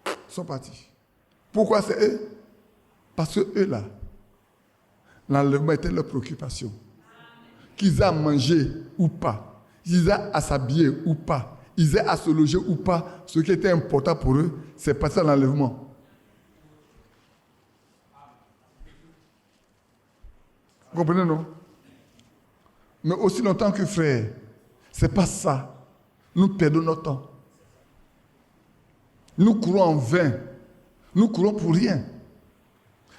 ils sont partis. Pourquoi c'est eux? Parce que eux là, l'enlèvement était leur préoccupation. Qu'ils aient à manger ou pas, qu'ils aient à s'habiller ou pas, ils aient à se loger ou pas, ce qui était important pour eux, c'est passer à l'enlèvement. Vous comprenez, non? Mais aussi longtemps que frère, c'est pas ça. Nous perdons notre temps. Nous courons en vain. Nous courons pour rien.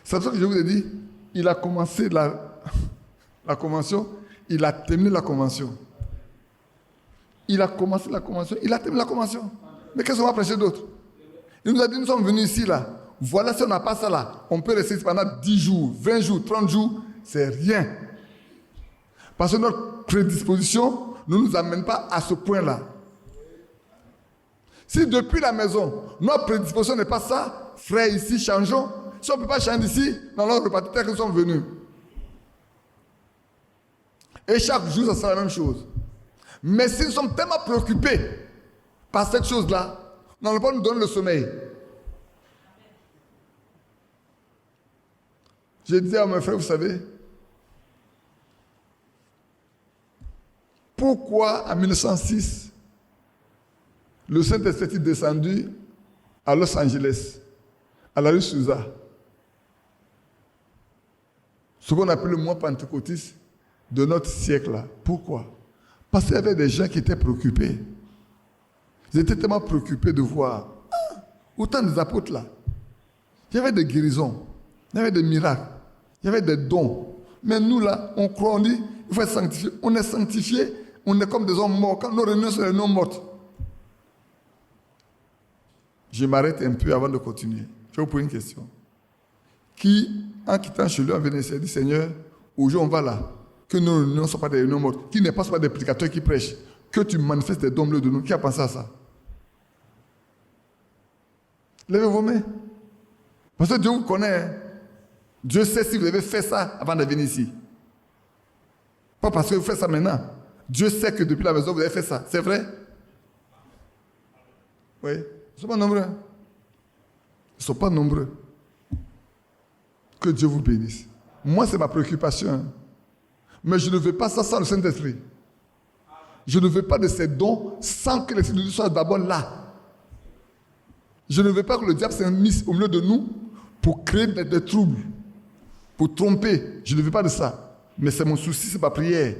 C'est pour ça que je vous ai dit, il a commencé la convention, il a terminé la convention. Il a commencé la convention, il a terminé la convention. Mais qu'est-ce qu'on va prêcher d'autre? Il nous a dit, nous sommes venus ici, là. Voilà, si on n'a pas ça, là, on peut rester ici pendant 10 jours, 20 jours, 30 jours, c'est rien. Parce que notre prédisposition ne nous amène pas à ce point-là. Si depuis la maison, notre prédisposition n'est pas ça, frère, ici, changeons. Si on ne peut pas changer d'ici, dans notre repartir tel que nous sommes venus. Et chaque jour, ça sera la même chose. Mais si nous sommes tellement préoccupés par cette chose-là, nous n'allons pas nous donner le sommeil. J'ai dit à mes frères, vous savez, pourquoi en 1906, le Saint-Esprit est descendu à Los Angeles, à la rue Souza, ce qu'on appelle le mois pentecôtiste de notre siècle-là. Pourquoi? Parce qu'il y avait des gens qui étaient préoccupés. Ils étaient tellement préoccupés de voir autant des apôtres là. Il y avait des guérisons, il y avait des miracles, il y avait des dons. Mais nous là, on croit, on dit, il faut être sanctifié. On est sanctifié, on est comme des hommes morts. Quand nos réunions sont des non mortes. Je m'arrête un peu avant de continuer. Je vais vous poser une question. Qui, en quittant chez lui, en Vénétie, dit, Seigneur, aujourd'hui on va là. Que nos réunions ne soient pas des réunions mortes. Qui ne passent pas des prédicateurs qui prêchent. Que tu manifestes des dons bleus de nous. Qui a pensé à ça? Levez vos mains. Parce que Dieu vous connaît. Hein. Dieu sait si vous avez fait ça avant de venir ici. Pas parce que vous faites ça maintenant. Dieu sait que depuis la maison, vous avez fait ça. C'est vrai? Oui. Ils ne sont pas nombreux. Ils ne sont pas nombreux. Que Dieu vous bénisse. Moi, c'est ma préoccupation. Hein. Mais je ne veux pas ça sans le Saint-Esprit. Je ne veux pas de ces dons sans que l'Esprit de Dieu soit d'abord là. Je ne veux pas que le diable s'immisce au milieu de nous pour créer des troubles, pour tromper. Je ne veux pas de ça. Mais c'est mon souci, c'est ma prière.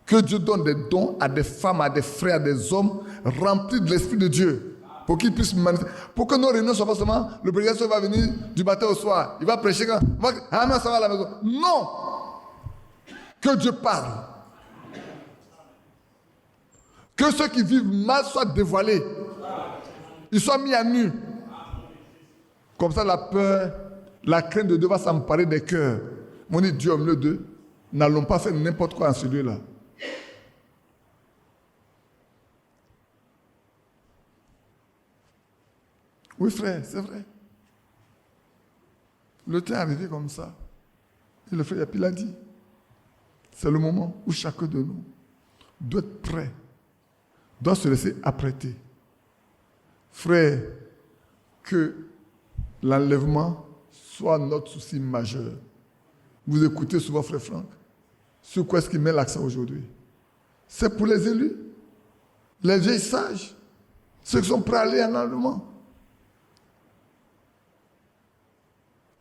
Que Dieu donne des dons à des femmes, à des frères, à des hommes remplis de l'Esprit de Dieu. Pour qu'ils puissent manifester. Pour que nos réunions ne soient pas seulement le prédicateur va venir du matin au soir. Il va prêcher quand. Ah non, ça va à la maison. Non! Que Dieu parle. Que ceux qui vivent mal soient dévoilés. Ils soient mis à nu. Comme ça, la peur, la crainte de Dieu va s'emparer des cœurs. Mon Dieu, au milieu d'eux, n'allons pas faire n'importe quoi en ce lieu-là. Oui, frère, c'est vrai. Le temps est arrivé comme ça. Et le frère Yapi l'a dit. C'est le moment où chacun de nous doit être prêt, doit se laisser apprêter. Frère, que l'enlèvement soit notre souci majeur. Vous écoutez souvent frère Franck. Sur quoi est-ce qu'il met l'accent aujourd'hui? C'est pour les élus, les vieilles sages, ceux qui sont prêts à aller en enlèvement.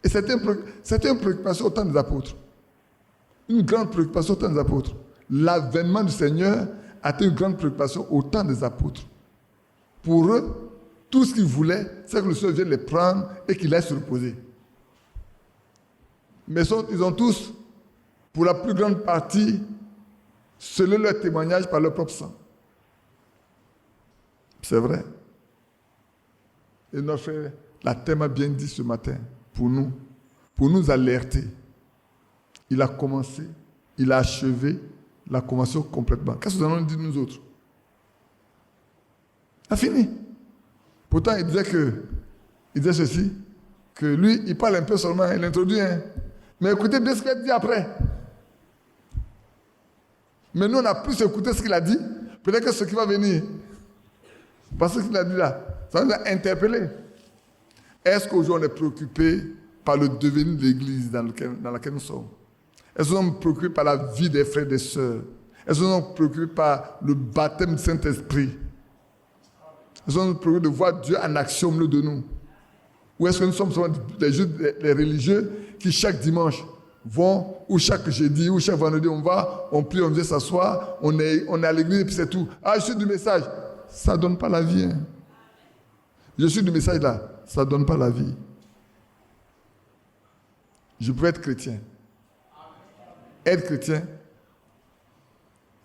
Et c'était une préoccupation au temps des apôtres. Une grande préoccupation au temps des apôtres. L'avènement du Seigneur a été une grande préoccupation au temps des apôtres. Pour eux, tout ce qu'ils voulaient, c'est que le Seigneur vienne les prendre et qu'il aille se reposer. Mais ils ont tous, pour la plus grande partie, scellé leur témoignage par leur propre sang. C'est vrai. Et notre frère l'a tellement bien dit ce matin, pour nous alerter. Il a commencé, il a achevé la convention complètement. Qu'est-ce que nous allons dire nous autres? Il a fini. Pourtant, il disait ceci, que lui, il parle un peu seulement, il introduit. Hein. Mais écoutez bien ce qu'il a dit après. Mais nous, on a plus écouté ce qu'il a dit, peut-être que ce qui va venir. Parce que ce qu'il a dit là, ça nous a interpellés. Est-ce qu'aujourd'hui on est préoccupé par le devenir de l'Église dans laquelle nous sommes? Est-ce que nous sommes préoccupés par la vie des frères et des sœurs? Est-ce que nous sommes préoccupés par le baptême du Saint-Esprit? Est-ce que nous sommes préoccupés de voir Dieu en action au milieu de nous? Ou est-ce que nous sommes seulement les religieux qui chaque dimanche vont, ou chaque jeudi, ou chaque vendredi, on va, on prie, on vient s'asseoir, on est à l'église et puis c'est tout. Ah, je suis du message. Ça ne donne pas la vie. Hein. Je suis du message là. Ça ne donne pas la vie. Je peux être chrétien. Être chrétien.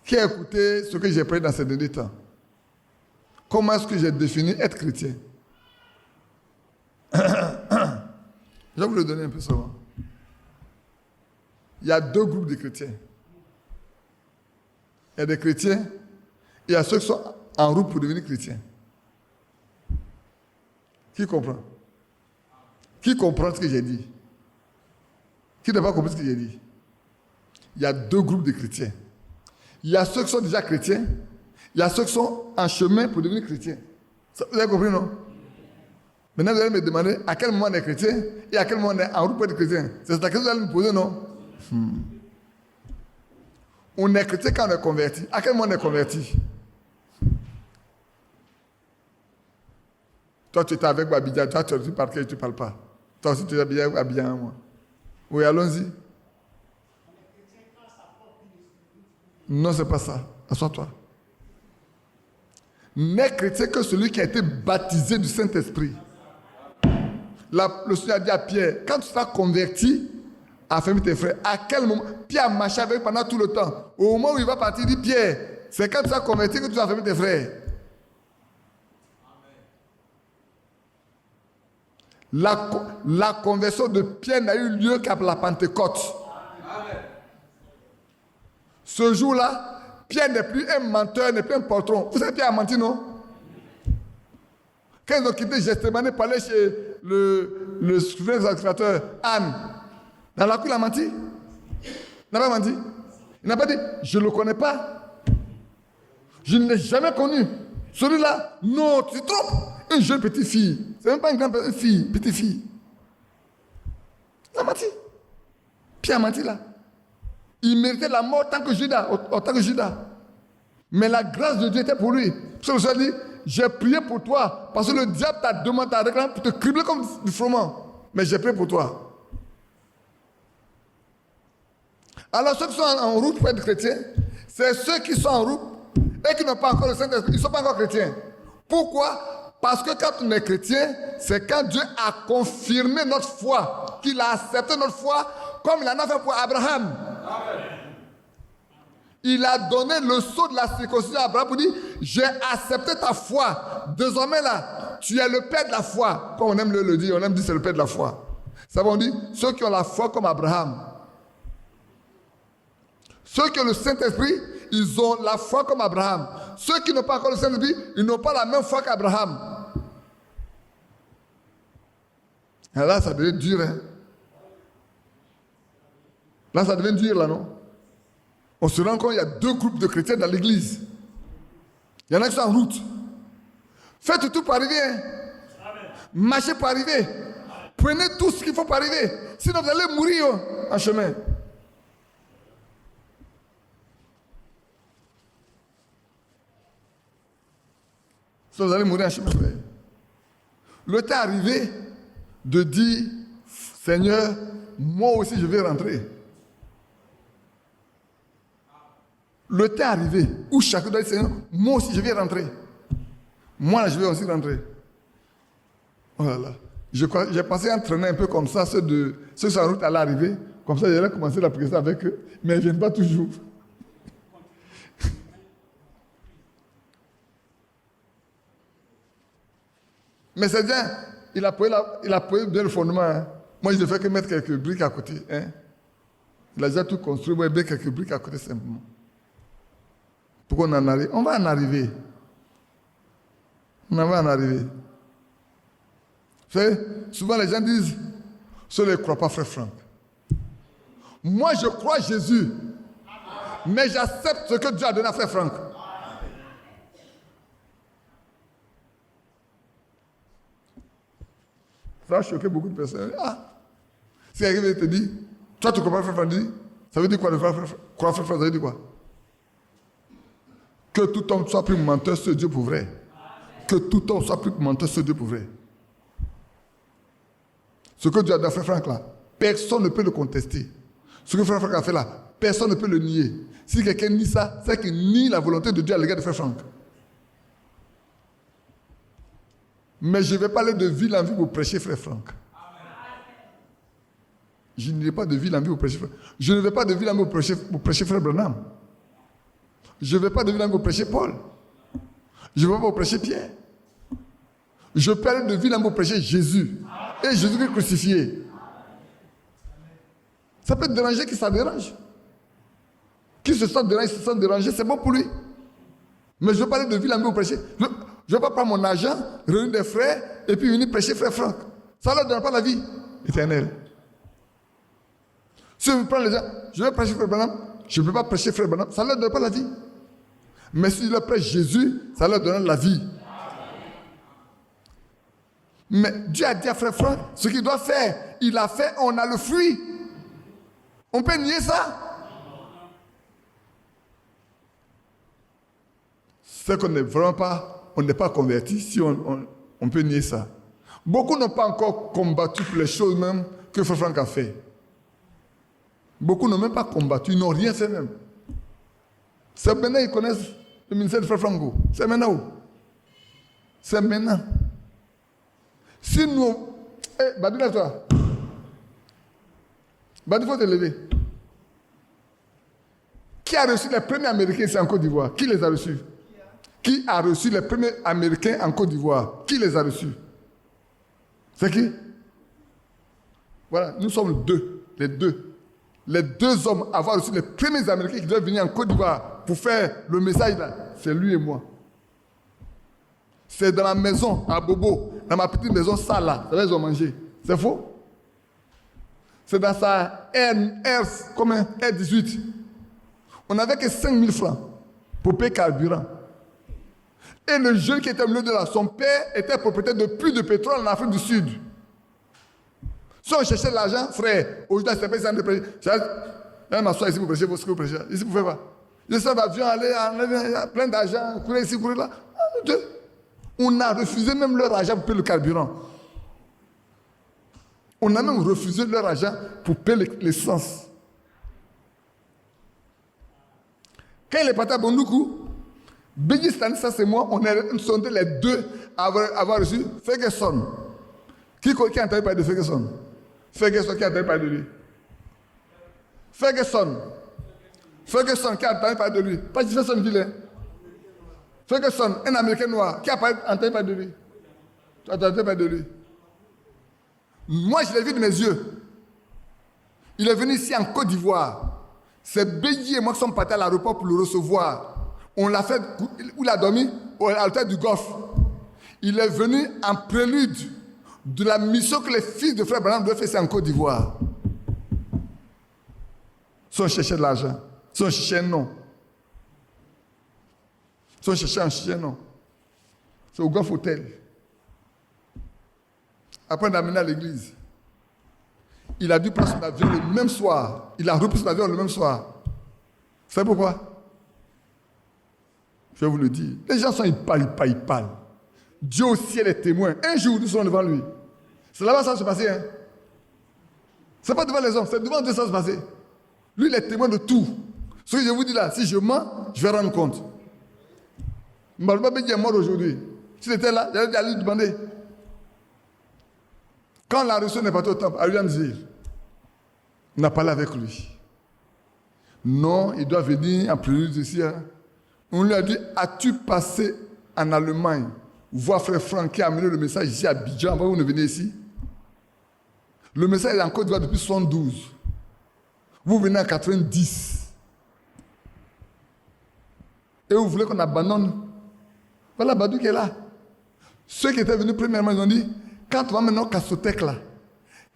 Qui a écouté ce que j'ai pris dans ces derniers temps? Comment est-ce que j'ai défini être chrétien? Je vais vous le donner un peu seulement. Il y a deux groupes de chrétiens. Il y a des chrétiens et il y a ceux qui sont en route pour devenir chrétiens. Qui comprend? Qui comprend ce que j'ai dit? Qui n'a pas compris ce que j'ai dit? Il y a deux groupes de chrétiens. Il y a ceux qui sont déjà chrétiens, il y a ceux qui sont en chemin pour devenir chrétiens. Vous avez compris, non? Maintenant, vous allez me demander à quel moment on est chrétien et à quel moment on est en route pour être chrétien. C'est la question que vous allez me poser, non? On est chrétien quand on est converti. À quel moment on est converti? Toi, tu étais avec Abidjan, toi, tu parles que tu ne parles pas. Toi aussi, tu es habillé avec Abidjan, moi. Oui, allons-y. Non, ce n'est pas ça. Assois-toi. N'est chrétien que celui qui a été baptisé du Saint-Esprit. Le Seigneur a dit à Pierre, quand tu seras converti, affermis tes frères. À quel moment? Pierre a marché avec pendant tout le temps. Au moment où il va partir, il dit, Pierre, c'est quand tu seras converti que tu vas affermir tes frères. La conversion de Pierre n'a eu lieu qu'à la Pentecôte. Amen. Ce jour-là, Pierre n'est plus un menteur, n'est plus un poltron. Vous savez, Pierre a menti, non? Quand ils ont quitté Gethsémani pour aller chez le souverain sacrificateur, Anne, dans la cour, il a menti. Il n'a pas menti. Il n'a pas dit, je ne le connais pas. Je ne l'ai jamais connu. Celui-là, non, tu te trompes. Une jeune petite fille. C'est même pas une grande fille, petite fille. Il a menti. Pierre a menti là. Il méritait la mort tant que Judas, autant que Judas. Mais la grâce de Dieu était pour lui. Parce que le Seigneur dit, j'ai prié pour toi, parce que le diable t'a demandé à réclamer pour te cribler comme du froment. Mais j'ai prié pour toi. Alors ceux qui sont en route pour être chrétiens, c'est ceux qui sont en route et qui n'ont pas encore le Saint-Esprit. Ils ne sont pas encore chrétiens. Pourquoi? Parce que quand on est chrétien, c'est quand Dieu a confirmé notre foi, qu'il a accepté notre foi, comme il en a fait pour Abraham. Amen. Il a donné le sceau de la circoncision à Abraham pour dire, j'ai accepté ta foi. Désormais là, tu es le père de la foi. Comme on aime le dire, on aime dire c'est le père de la foi. Ça veut dire, ceux qui ont la foi comme Abraham. Ceux qui ont le Saint-Esprit, ils ont la foi comme Abraham. Ceux qui n'ont pas encore le Saint-Esprit, ils n'ont pas la même foi qu'Abraham. Et là, ça devient dur, hein. Là, ça devient dur, là, non? On se rend compte qu'il y a deux groupes de chrétiens dans l'église. Il y en a qui sont en route. Faites tout pour arriver. Hein? Marchez pour arriver. Prenez tout ce qu'il faut pour arriver. Sinon, vous allez mourir en chemin. Sinon, vous allez mourir en chemin. Le temps est arrivé de dire, Seigneur, moi aussi je vais rentrer. Le temps est arrivé où chacun doit dire, Seigneur, moi aussi je vais rentrer. Moi là, je vais aussi rentrer. Voilà. J'ai pensé entraîner un peu comme ça, ceux qui sont en route à l'arrivée. Comme ça, j'allais commencer la prière avec eux, mais ils ne viennent pas toujours. Mais c'est bien, il a posé bien le fondement. Hein. Moi, je ne fais que mettre quelques briques à côté. Hein. Il a déjà tout construit, moi, il met quelques briques à côté simplement. Pour qu'on en arrive. On va en arriver. On va en arriver. Vous savez, souvent les gens disent, ceux-là ne croient pas, frère Franck. Moi, je crois Jésus. Mais j'accepte ce que Dieu a donné à frère Franck. Ça va choquer beaucoup de personnes. Ah, si quelqu'un te dit, toi tu crois pas frère Franck, ça veut dire quoi de croire frère Franck, ça veut dire quoi? Que tout homme soit plus menteur sur Dieu pour vrai. Que tout homme soit plus menteur sur Dieu pour vrai. Ce que Dieu a donné à frère Franck là, personne ne peut le contester. Ce que frère Franck a fait là, personne ne peut le nier. Si quelqu'un nie ça, c'est qu'il nie la volonté de Dieu à l'égard de frère Franck. Mais je ne vais pas aller de ville en ville pour prêcher frère Franck. Je n'irai pas de ville en ville pour prêcher frère. Je ne vais pas de ville en ville pour prêcher frère Branham. Je ne vais pas de ville en ville pour prêcher Paul. Je ne vais pas pour prêcher Pierre. Je peux aller de ville en ville pour prêcher Jésus. Et Jésus est crucifié. Ça peut te déranger qui ça dérange. Qui se sent dérangé, c'est bon pour lui. Mais je ne vais pas aller de ville en ville pour prêcher. Je ne vais pas prendre mon argent, réunir des frères et puis venir prêcher frère Franck. Ça ne leur donne pas la vie éternelle. Si je prends les gens, je vais prêcher frère Branham, je ne peux pas prêcher frère Branham, ça ne leur donne pas la vie. Mais si je leur prêche Jésus, ça leur donne la vie. Mais Dieu a dit à frère Franck ce qu'il doit faire. Il a fait, on a le fruit. On peut nier ça? C'est qu'on n'est vraiment pas, on n'est pas converti si on peut nier ça. Beaucoup n'ont pas encore combattu pour les choses même que frère Franck a fait. Beaucoup n'ont même pas combattu, ils n'ont rien fait même. C'est maintenant qu'ils connaissent le ministère de frère Franco. C'est maintenant où? C'est maintenant. Si nous... Badi, lève-toi. Badi, il faut te lever. Qui a reçu les premiers Américains ici en Côte d'Ivoire? Qui les a reçus? Qui a reçu les premiers Américains en Côte d'Ivoire? Qui les a reçus? C'est qui? Voilà, nous sommes deux. Les deux hommes à avoir reçu les premiers Américains qui doivent venir en Côte d'Ivoire pour faire le message là, c'est lui et moi. c'est dans ma maison, à Bobo, dans ma petite maison sale là, ça va, ils ont mangé. C'est faux. C'est dans sa R18. On n'avait que 5 000 francs pour payer carburant. Et le jeune qui était au milieu de là, son père était propriétaire de plus de pétrole en Afrique du Sud. Si on cherchait de l'argent, frère, aujourd'hui, c'est pas ça de prêcher. Je vais m'asseoir ici pour prêcher, ce que vous prêchez. Ici, vous faites quoi? Je sais, l'avion, aller, plein d'argent, courir ici, courir là. On a refusé même leur argent pour payer le carburant. On a même refusé leur argent pour payer l'essence. Quand il est parti à Bondoukou, Bédi Stanislas et moi, nous sommes les deux à avoir reçu Ferguson. Qui a entendu parler de Ferguson? Ferguson qui a entendu parler de lui. Ferguson qui a entendu parler de lui. Pas Jefferson Ville. Ferguson, un Américain noir, qui a entendu parler de lui. Tu as entendu parler de lui. Moi, je l'ai vu de mes yeux. Il est venu ici en Côte d'Ivoire. C'est Bédi et moi qui sommes partis à l'aéroport pour le recevoir. On l'a fait, où il a dormi? À l'hôtel du Golfe. Il est venu en prélude de la mission que les fils de frère Branham devaient faire en Côte d'Ivoire. Si on cherchait de l'argent, si on cherchait un nom, si on cherchait un chien, non. C'est au Golfe Hotel. Après, on l'a amené à l'église. Il a dû prendre son avion le même soir. Il a repris son avion le même soir. Vous savez pourquoi? Je vais vous le dire. Les gens sont, ils parlent. Dieu au ciel est témoin. Un jour, nous serons devant lui. C'est là-bas que ça va se passer. Hein? Ce n'est pas devant les hommes, c'est devant Dieu que ça va se passer. Lui, il est témoin de tout. Ce que je vous dis là, si je mens, je vais rendre compte. Malba Bédi est mort aujourd'hui. S'il était là, j'allais aller lui demander. Quand la reçu n'est pas au temple, à William Zil, on a parlé avec lui. Non, il doit venir en prélude ici. Hein. On lui a dit, as-tu passé en Allemagne voir frère Franck qui a amené le message ici à Abidjan avant que vous ne venez ici? Le message est en Côte d'Ivoire depuis 72. Vous venez en 90. Et vous voulez qu'on abandonne? Voilà Badou qui est là. Ceux qui étaient venus premièrement, ils ont dit, quand on va maintenant au cassothèque là,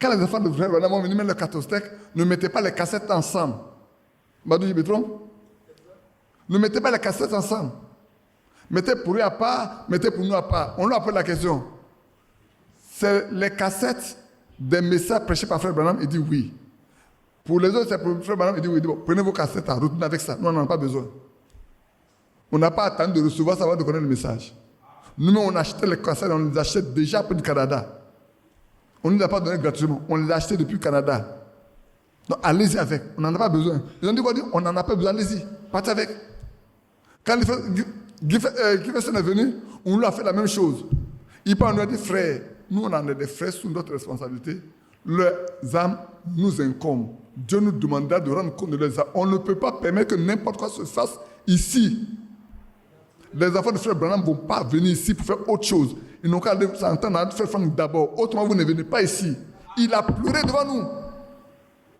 quand les enfants de frère vont venir mettre le cassothèque, ne mettez pas les cassettes ensemble. Badou, je me trompe? Ne mettez pas les cassettes ensemble. Mettez pour eux à part, mettez pour nous à part. On leur pose la question. C'est les cassettes des messages prêchés par frère Branham? Il dit oui. Pour les autres, c'est pour frère Branham? Il dit oui. Bon, prenez vos cassettes, retournez avec ça. Nous, on n'en a pas besoin. On n'a pas attendu de recevoir ça avant de connaître le message. Nous, on achetait les cassettes, on les achète déjà après du Canada. On ne nous a pas donné gratuitement. On les a achetés depuis le Canada. Donc, allez-y avec. On n'en a pas besoin. Ils ont dit quoi? On n'en a pas besoin. Allez-y. Partez avec. Quand Giverson est venu, on lui a fait la même chose. Il parle, on lui a dit, frère, nous, on en est des frères sous notre responsabilité. Leurs âmes nous incombent. Dieu nous demandera de rendre compte de leurs âmes. On ne peut pas permettre que n'importe quoi se fasse ici. Les enfants de frère Branham ne vont pas venir ici pour faire autre chose. Ils n'ont qu'à s'entendre à faire Franck d'abord. Autrement, vous ne venez pas ici. Il a pleuré devant nous.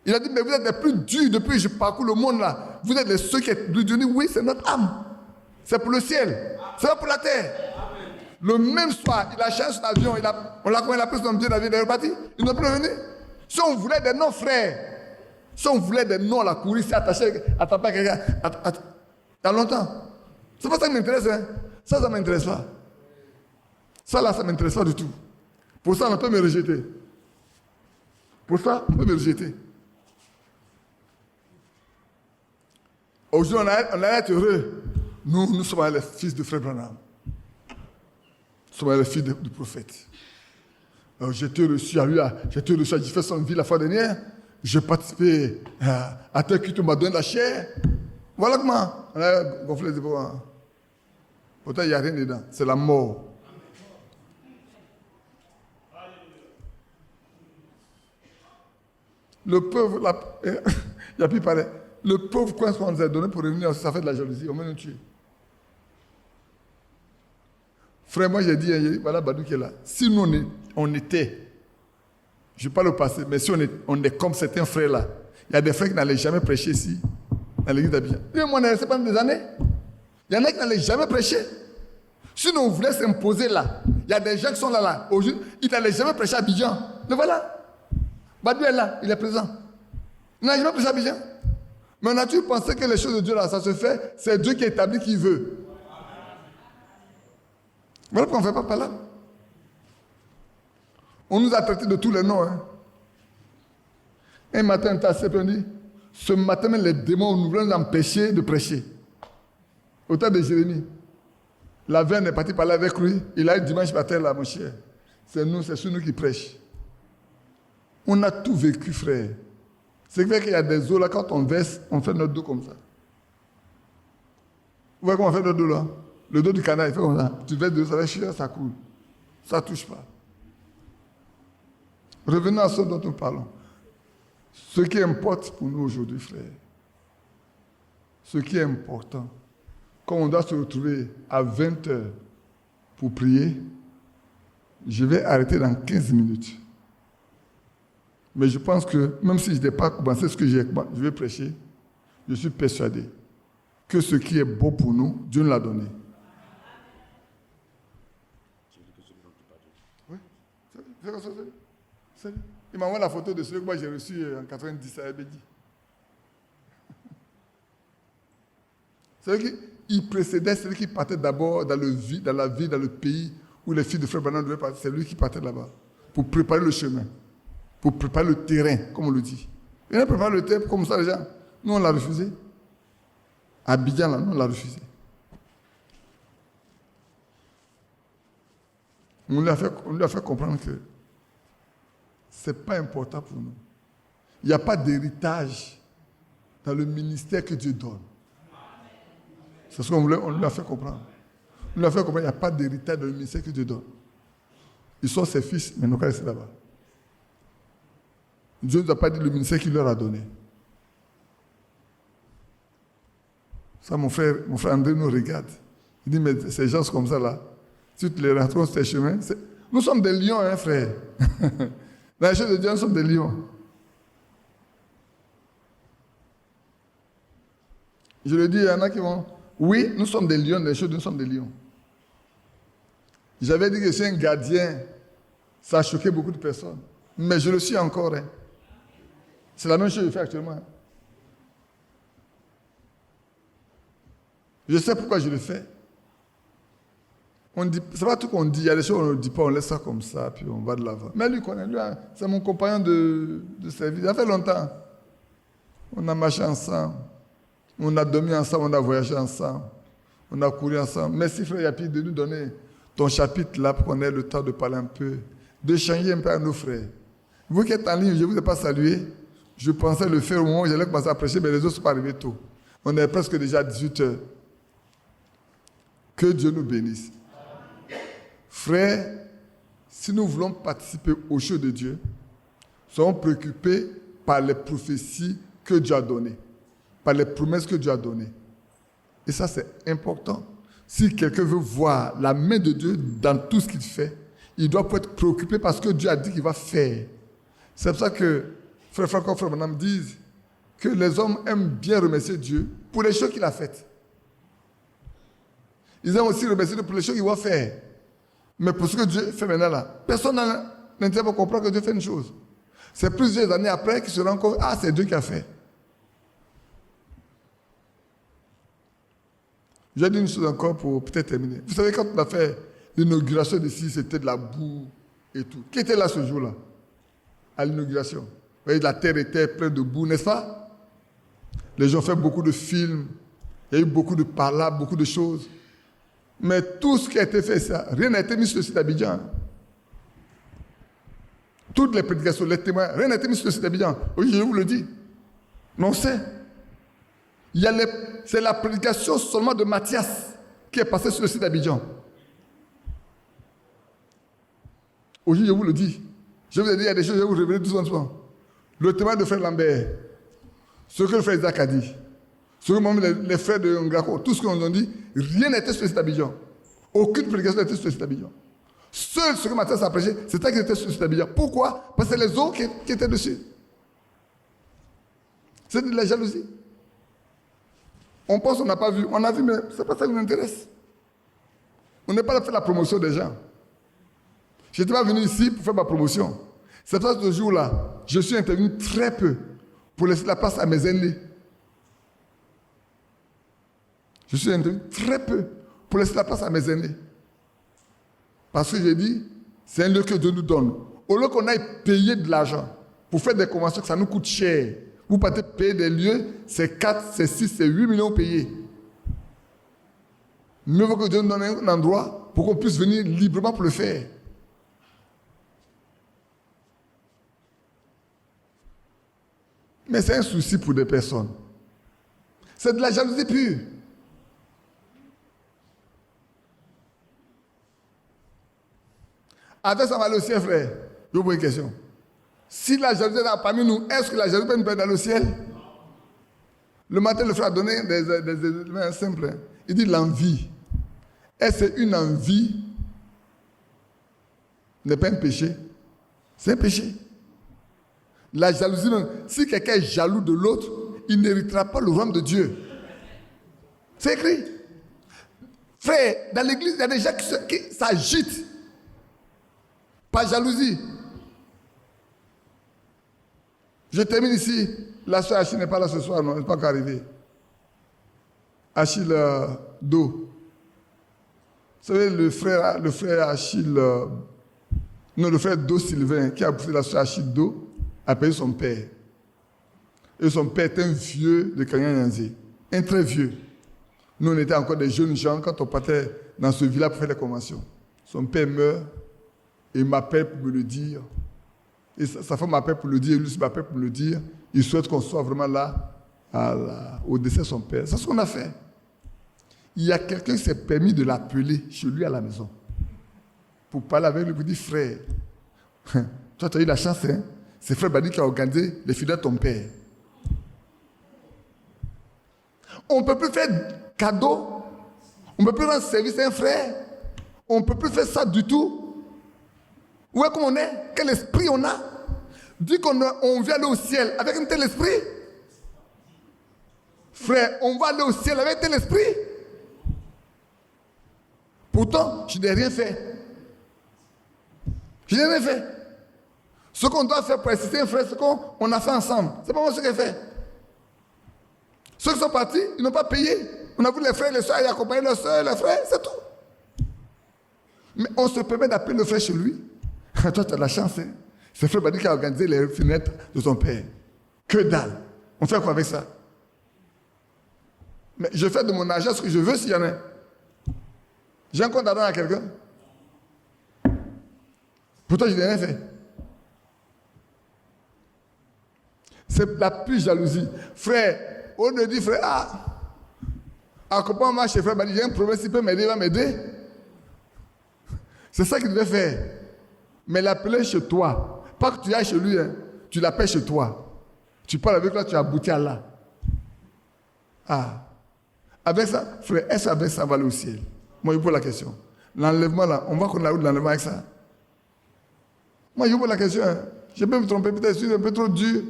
Il a dit, mais vous êtes les plus durs depuis que je parcours le monde là. Vous êtes les ceux qui êtes plus durs. Oui, c'est notre âme. C'est pour le ciel. C'est pas pour la terre. Le même soir, il a changé son avion. On l'a pris son billet d'avion, il est reparti. Ils n'ont plus revenu. Si on voulait des noms, frère. Si on voulait des noms, la courir, c'est attaché à taper à quelqu'un. Il y a longtemps. C'est pas ça qui m'intéresse. Hein. Ça ne m'intéresse pas. Ça là, ça ne m'intéresse pas du tout. Pour ça, on peut me rejeter. Pour ça, on peut me rejeter. Aujourd'hui, on a été heureux. Nous sommes les fils de frère Branham. Nous sommes les fils du prophète. J'ai été reçu à Jefferson Ville la fois dernière. J'ai participé à tel culte, on m'a donné la chair. Voilà comment on a gonflé les épaules. Pourtant, il n'y a rien dedans. C'est la mort. Le pauvre, il n'y a plus parlé. Le pauvre coin qu'on nous a donné pour revenir, ça fait de la jalousie. On va nous tuer. Frère, moi j'ai dit, voilà Badou qui est là. Si nous on était, je parle au passé, mais si on est comme certains frères là, il y a des frères qui n'allaient jamais prêcher ici, dans l'église d'Abidjan. Et moi, on est resté pendant des années. Il y en a qui n'allaient jamais prêcher. Sinon, on voulait s'imposer là. Il y a des gens qui sont là. Aujourd'hui, il n'allait jamais prêcher à Abidjan. Le voilà. Badiou est là, il est présent. Il n'a jamais prêché à Abidjan. Mais on a toujours pensé que les choses de Dieu là, ça se fait, c'est Dieu qui établit qui veut. Voilà pourquoi on ne fait pas par là. On nous a traités de tous les noms. Hein. Un matin, on s'est dit, ce matin, même les démons nous voulaient nous empêcher de prêcher. Au temps de Jérémie, la veine est partie parler avec lui. Il a eu dimanche matin là, mon cher. C'est sur nous qui prêchent. On a tout vécu, frère. C'est vrai qu'il y a des eaux là, quand on verse, on fait notre dos comme ça. Vous voyez comment on fait notre dos là? Le dos du canard, il fait comme ça. Tu verses de l'eau, ça va chier, ça coule. Ça ne touche pas. Revenons à ce dont nous parlons. Ce qui importe pour nous aujourd'hui, frère, ce qui est important, quand on doit se retrouver à 20h pour prier, je vais arrêter dans 15 minutes. Mais je pense que, même si je n'ai pas commencé ce que je vais prêcher, je suis persuadé que ce qui est beau pour nous, Dieu nous l'a donné. Oui, c'est il m'a envoyé la photo de celui que moi j'ai reçu en 90 à Abedi. C'est lui qui précédait, celui qui partait d'abord dans la vie, dans le pays où les filles de Frère Branham devaient partir. C'est lui qui partait là-bas pour préparer le chemin, pour préparer le terrain, comme on le dit. Il a préparé le terrain comme ça, les gens. Nous, on l'a refusé. À Abidjan, là, nous, on l'a refusé. On lui a fait comprendre que ce n'est pas important pour nous. Il n'y a pas d'héritage dans le ministère que Dieu donne. C'est ce qu'on voulait, on lui a fait comprendre. On lui a fait comprendre qu'il n'y a pas d'héritage dans le ministère que Dieu donne. Ils sont ses fils, mais nous allons rester là-bas. Dieu ne nous a pas dit le ministère qu'il leur a donné. Ça, mon frère André nous regarde. Il dit, mais ces gens comme ça là, si tu les rencontres sur tes chemins, nous sommes des lions, hein, frère. Dans les choses de Dieu, nous sommes des lions. Je le dis, il y en a qui vont, oui, nous sommes des lions, dans les choses, nous sommes des lions. J'avais dit que je suis un gardien, ça a choqué beaucoup de personnes. Mais je le suis encore. Hein. C'est la même chose que je fais actuellement. Hein. Je sais pourquoi je le fais. C'est pas tout qu'on dit, il y a des choses qu'on ne dit pas, on laisse ça comme ça, puis on va de l'avant. Mais lui, c'est mon compagnon de service. Ça fait longtemps. On a marché ensemble, on a dormi ensemble, on a voyagé ensemble, on a couru ensemble. Merci frère Yapi de nous donner ton chapitre là pour qu'on ait le temps de parler un peu, d'échanger un peu à nos frères. Vous qui êtes en ligne, je ne vous ai pas salué. Je pensais le faire au moment où j'allais commencer à prêcher, mais les autres ne sont pas arrivés tôt. On est presque déjà à 18h. Que Dieu nous bénisse. Frères, si nous voulons participer aux choses de Dieu, soyons préoccupés par les prophéties que Dieu a données, par les promesses que Dieu a données. Et ça, c'est important. Si quelqu'un veut voir la main de Dieu dans tout ce qu'il fait, il doit être préoccupé par ce que Dieu a dit qu'il va faire. C'est pour ça que Frère Franco, Frère Branham disent que les hommes aiment bien remercier Dieu pour les choses qu'il a faites. Ils aiment aussi remercier Dieu pour les choses qu'il va faire. Mais pour ce que Dieu fait maintenant là, personne n'intéresse pas comprendre que Dieu fait une chose. C'est plusieurs années après qu'il se rend compte, ah, c'est Dieu qui a fait. Je vais dire une chose encore pour peut-être terminer. Vous savez, quand on a fait l'inauguration d'ici, c'était de la boue et tout. Qui était là ce jour-là, à l'inauguration? Vous voyez, la terre était pleine de boue, n'est-ce pas? Les gens ont fait beaucoup de films, il y a eu beaucoup de parlables, beaucoup de choses. Mais tout ce qui a été fait, ça, rien n'a été mis sur le site d'Abidjan. Toutes les prédications, les témoins, rien n'a été mis sur le site d'Abidjan. Oui, je vous le dis. Mais on sait. C'est la prédication seulement de Mathias qui est passée sur le site d'Abidjan. Aujourd'hui, je vous le dis. Je vous ai dit, il y a des choses, je vais vous révéler tout simplement. Le témoin de frère Lambert, ce que le frère Isaac a dit, ce que même les frères de Ngrako, tout ce qu'on a dit, rien n'était sur le site d'Abidjan. Aucune prédication n'était sur le site d'Abidjan. Seul ce que Mathias a prêché, c'était qu'il était sur le site d'Abidjan. Pourquoi? Parce que c'est les autres qui étaient dessus. C'est de la jalousie. On pense qu'on n'a pas vu. On a vu, mais ce n'est pas ça qui nous intéresse. On n'est pas là pour faire la promotion des gens. Je n'étais pas venu ici pour faire ma promotion. C'est pour ça que ce jour-là, je suis intervenu très peu pour laisser la place à mes aînés. Je suis intervenu très peu pour laisser la place à mes aînés. Parce que j'ai dit, c'est un lieu que Dieu nous donne. Au lieu qu'on aille payer de l'argent pour faire des conventions, que ça nous coûte cher. Vous partez payer des lieux, c'est 4, c'est 6, c'est 8 millions payés. Mieux vaut que Dieu nous donne un endroit pour qu'on puisse venir librement pour le faire. Mais c'est un souci pour des personnes. C'est de la jalousie pure. Avec ça, on va aller au ciel, frère. Je vous pose une question. Si la jalousie est là parmi nous, est-ce que la jalousie peut nous permettre d'aller au ciel? Le matin, le frère a donné des éléments simples. Il dit l'envie. Est-ce une envie? N'est pas un péché. C'est un péché. La jalousie, si quelqu'un est jaloux de l'autre, il n'héritera pas le royaume de Dieu. C'est écrit. Frère, dans l'église, il y a des gens qui s'agitent. Pas jalousie. Je termine ici. La soeur Achille n'est pas là ce soir, non, elle n'est pas encore arrivée. Achille Do. Vous savez, le frère Achille, le frère Do Sylvain, qui a poussé la soeur Achille Do, a payé son père. Et son père était un vieux de Kanyanyanzi, un très vieux. Nous, on était encore des jeunes gens quand on partait dans ce village pour faire les conventions. Son père meurt et il m'appelle pour me le dire. Et sa femme m'appelle pour le dire, et lui aussi m'appelle pour me le dire. Il souhaite qu'on soit vraiment là au décès de son père. C'est ce qu'on a fait. Il y a quelqu'un qui s'est permis de l'appeler chez lui à la maison pour parler avec lui, pour dire frère, toi tu as eu la chance, hein? C'est frère Badi qui a organisé les fidèles de ton père. On ne peut plus faire cadeau, on ne peut plus rendre service à un frère, on ne peut plus faire ça du tout. Où est-ce qu'on est? Quel esprit on a? Dit qu'on vient aller au ciel avec un tel esprit. Frère, on va aller au ciel avec un tel esprit. Pourtant, je n'ai rien fait. Je n'ai rien fait. Ce qu'on doit faire pour assister un frère, c'est qu'on a fait ensemble. C'est pas moi ce que j'ai fait. Ceux qui sont partis, ils n'ont pas payé. On a vu les frères et les soeurs, ils accompagnaient leurs soeurs et leurs frères, c'est tout. Mais on se permet d'appeler le frère chez lui. Toi, tu as de la chance. Hein? C'est frère Badi qui a organisé les fenêtres de son père. Que dalle. On fait quoi avec ça? Mais je fais de mon argent ce que je veux s'il y en a. J'ai un compte à donner à quelqu'un. Pourtant, je n'ai rien fait. C'est la pure jalousie. Frère, on ne dit frère, accompagne-moi chez frère Badi, j'ai un problème, s'il peut m'aider, il va m'aider. C'est ça qu'il devait faire. Mais l'appeler chez toi. Pas que tu ailles chez lui, hein. Tu l'appelles chez toi. Tu parles avec lui, tu aboutis à là. Avec ça, frère, est-ce qu'avec ça va aller au ciel? Moi, je vous pose la question. L'enlèvement là, on va qu'on a eu l'enlèvement avec ça. Moi, je vous pose la question. Hein. Je peux me tromper, peut-être je suis un peu trop dur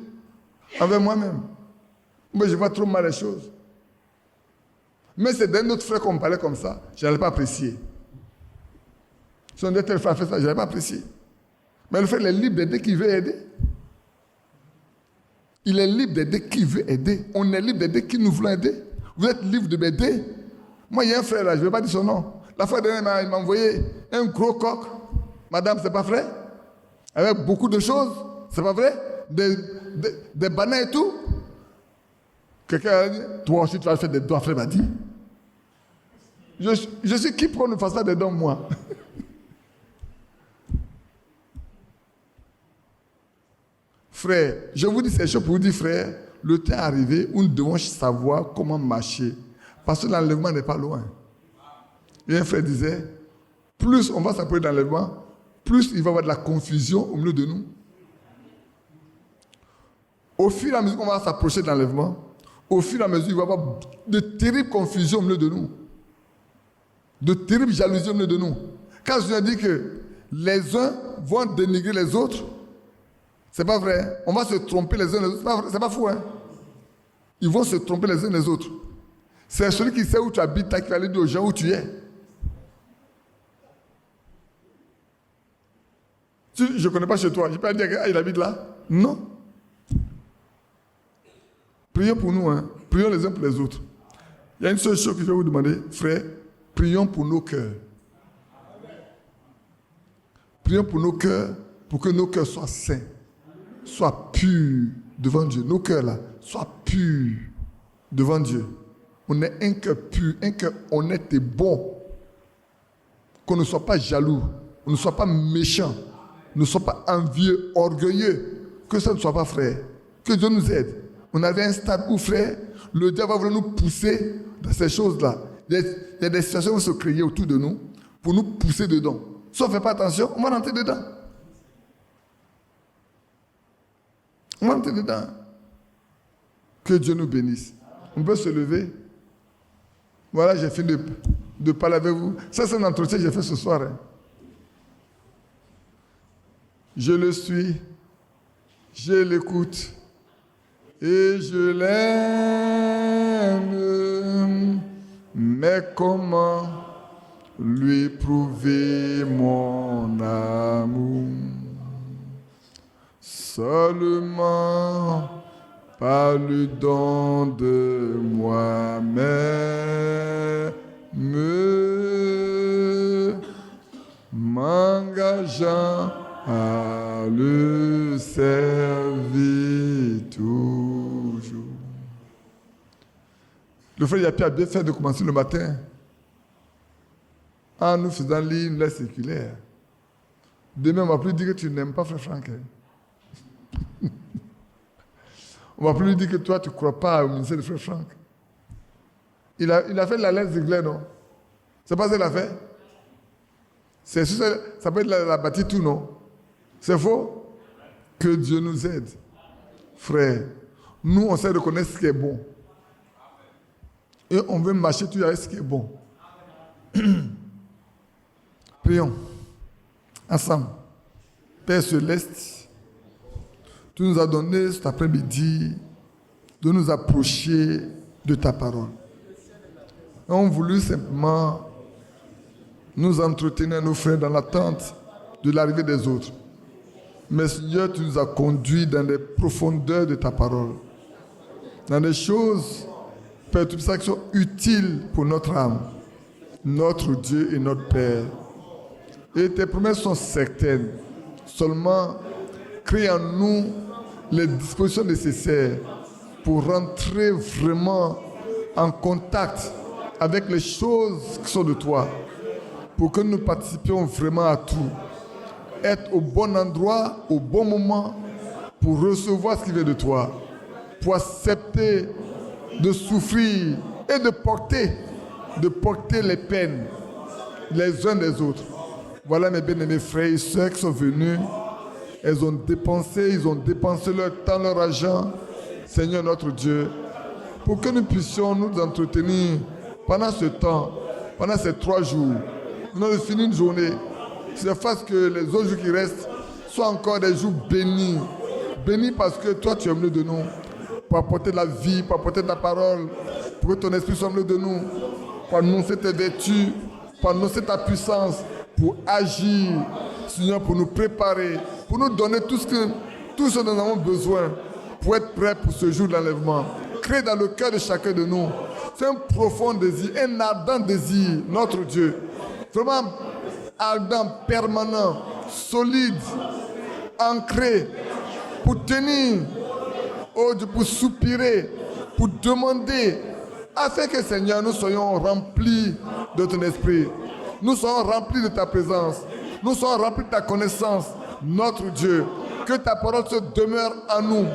envers moi-même. Moi, je vois trop mal les choses. Mais c'est d'un autre frère qu'on me parlait comme ça, je n'allais pas apprécier. Si on dit tel frère fait ça, je n'allais pas apprécier. Mais le frère, il est libre d'aider qui veut aider. Il est libre d'aider qui veut aider. On est libre d'aider qui nous voulons aider. Vous êtes libre de m'aider. Moi, il y a un frère là, je ne vais pas dire son nom. La fois dernière, il m'a envoyé un gros coq. Madame, c'est pas vrai? Avec beaucoup de choses, c'est pas vrai? Des bananes et tout. Quelqu'un a dit, toi aussi tu vas faire des dons, frère m'a dit. Je suis qui pour qu'on nous fasse ça des dons, moi? Frère, je vous dis ces choses pour vous dire, frère, le temps est arrivé où nous devons savoir comment marcher. Parce que l'enlèvement n'est pas loin. Et un frère disait, plus on va s'approcher de l'enlèvement, plus il va y avoir de la confusion au milieu de nous. Au fur et à mesure qu'on va s'approcher de l'enlèvement, au fur et à mesure, il va y avoir de terribles confusions au milieu de nous. De terribles jalousies au milieu de nous. Quand je dis que les uns vont dénigrer les autres, c'est pas vrai. On va se tromper les uns les autres. C'est pas fou, hein? Ils vont se tromper les uns les autres. C'est celui qui sait où tu habites qui va aller dire aux gens où tu es. Je ne connais pas chez toi. Je ne peux pas dire qu'il habite là. Non. Prions pour nous. Hein. Prions les uns pour les autres. Il y a une seule chose que je vais vous demander, frère. Prions pour nos cœurs. Prions pour nos cœurs, pour que nos cœurs soient saints, soient purs devant Dieu. Nos cœurs là, soient purs devant Dieu. On ait un cœur pur, un cœur honnête et bon. Qu'on ne soit pas jaloux, qu'on ne soit pas méchant, ne soit pas envieux, orgueilleux. Que ça ne soit pas, frère. Que Dieu nous aide. On avait un stade où, frère, le diable va vouloir nous pousser dans ces choses-là. Il y a des situations qui vont se créer autour de nous pour nous pousser dedans. Si on ne fait pas attention, on va rentrer dedans. On va rentrer dedans. Que Dieu nous bénisse. On peut se lever. Voilà, j'ai fini de parler avec vous. Ça, c'est un entretien que j'ai fait ce soir. Hein. Je le suis, je l'écoute et je l'aime. Mais comment lui prouver mon amour? Seulement par le don de moi-même, m'engageant à le servir toujours. Le frère Yapi a bien fait de commencer le matin en nous faisant lire une lettre séculaire. Demain, on ne va plus dire que tu n'aimes pas frère Franck. On ne va plus lui dire que toi, tu ne crois pas au ministère de frère Franck. Il a fait la lettre séculaire, non? C'est pas ça qu'il a fait? C'est sûr, ça peut être la bâtie tout, non? C'est faux? Que Dieu nous aide. Frère, nous, on sait reconnaître ce qui est bon. Et on veut marcher toujours avec ce qui est bon. Prions. Ensemble. Père céleste, tu nous as donné cet après-midi de nous approcher de ta parole. Et on voulu simplement nous entretenir, nos frères, dans l'attente de l'arrivée des autres. Mais Seigneur, tu nous as conduits dans les profondeurs de ta parole. Dans des choses, Père, tout ça qui sont utiles pour notre âme, notre Dieu et notre Père. Et tes promesses sont certaines. Seulement, crée en nous les dispositions nécessaires pour rentrer vraiment en contact avec les choses qui sont de toi, pour que nous participions vraiment à tout. Être au bon endroit, au bon moment, pour recevoir ce qui vient de toi, pour accepter de souffrir et de porter les peines les uns des autres. Voilà mes bien-aimés frères et sœurs qui sont venus. Ils ont dépensé leur temps, leur argent, Seigneur notre Dieu, pour que nous puissions nous entretenir pendant ce temps, pendant ces 3 jours. Nous allons finir une journée. C'est fasse que les autres jours qui restent soient encore des jours bénis. Bénis parce que toi tu es venu de nous pour apporter de la vie, pour apporter de la parole, pour que ton esprit soit venu de nous, pour annoncer tes vertus, pour annoncer ta puissance, pour agir, Seigneur, pour nous préparer, pour nous donner tout ce dont nous avons besoin pour être prêts pour ce jour d'enlèvement. Crée dans le cœur de chacun de nous, c'est un profond désir, un ardent désir, notre Dieu. Vraiment ardent, permanent, solide, ancré, pour tenir, oh Dieu, pour soupirer, pour demander, afin que Seigneur, nous soyons remplis de ton esprit. Nous soyons remplis de ta présence. Nous soyons remplis de ta connaissance, notre Dieu. Que ta parole se demeure en nous.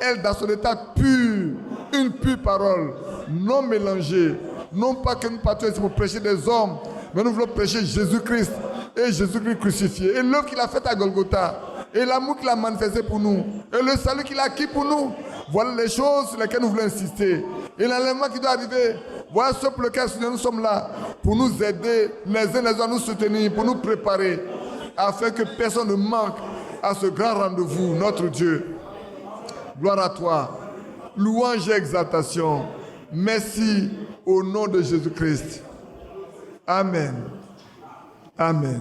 Elle, dans son état pur, une pure parole, non mélangée. Non pas que nous partions ici pour prêcher des hommes, mais nous voulons prêcher Jésus-Christ et Jésus-Christ crucifié. Et l'œuvre qu'il a faite à Golgotha. Et l'amour qu'il a manifesté pour nous. Et le salut qu'il a acquis pour nous. Voilà les choses sur lesquelles nous voulons insister. Et l'enlèvement qui doit arriver. Voilà ce pour lequel nous sommes là. Pour nous aider les uns les autres à nous soutenir. Pour nous préparer. Afin que personne ne manque à ce grand rendez-vous. Notre Dieu. Gloire à toi. Louange et exaltation. Merci au nom de Jésus-Christ. Amen. Amen.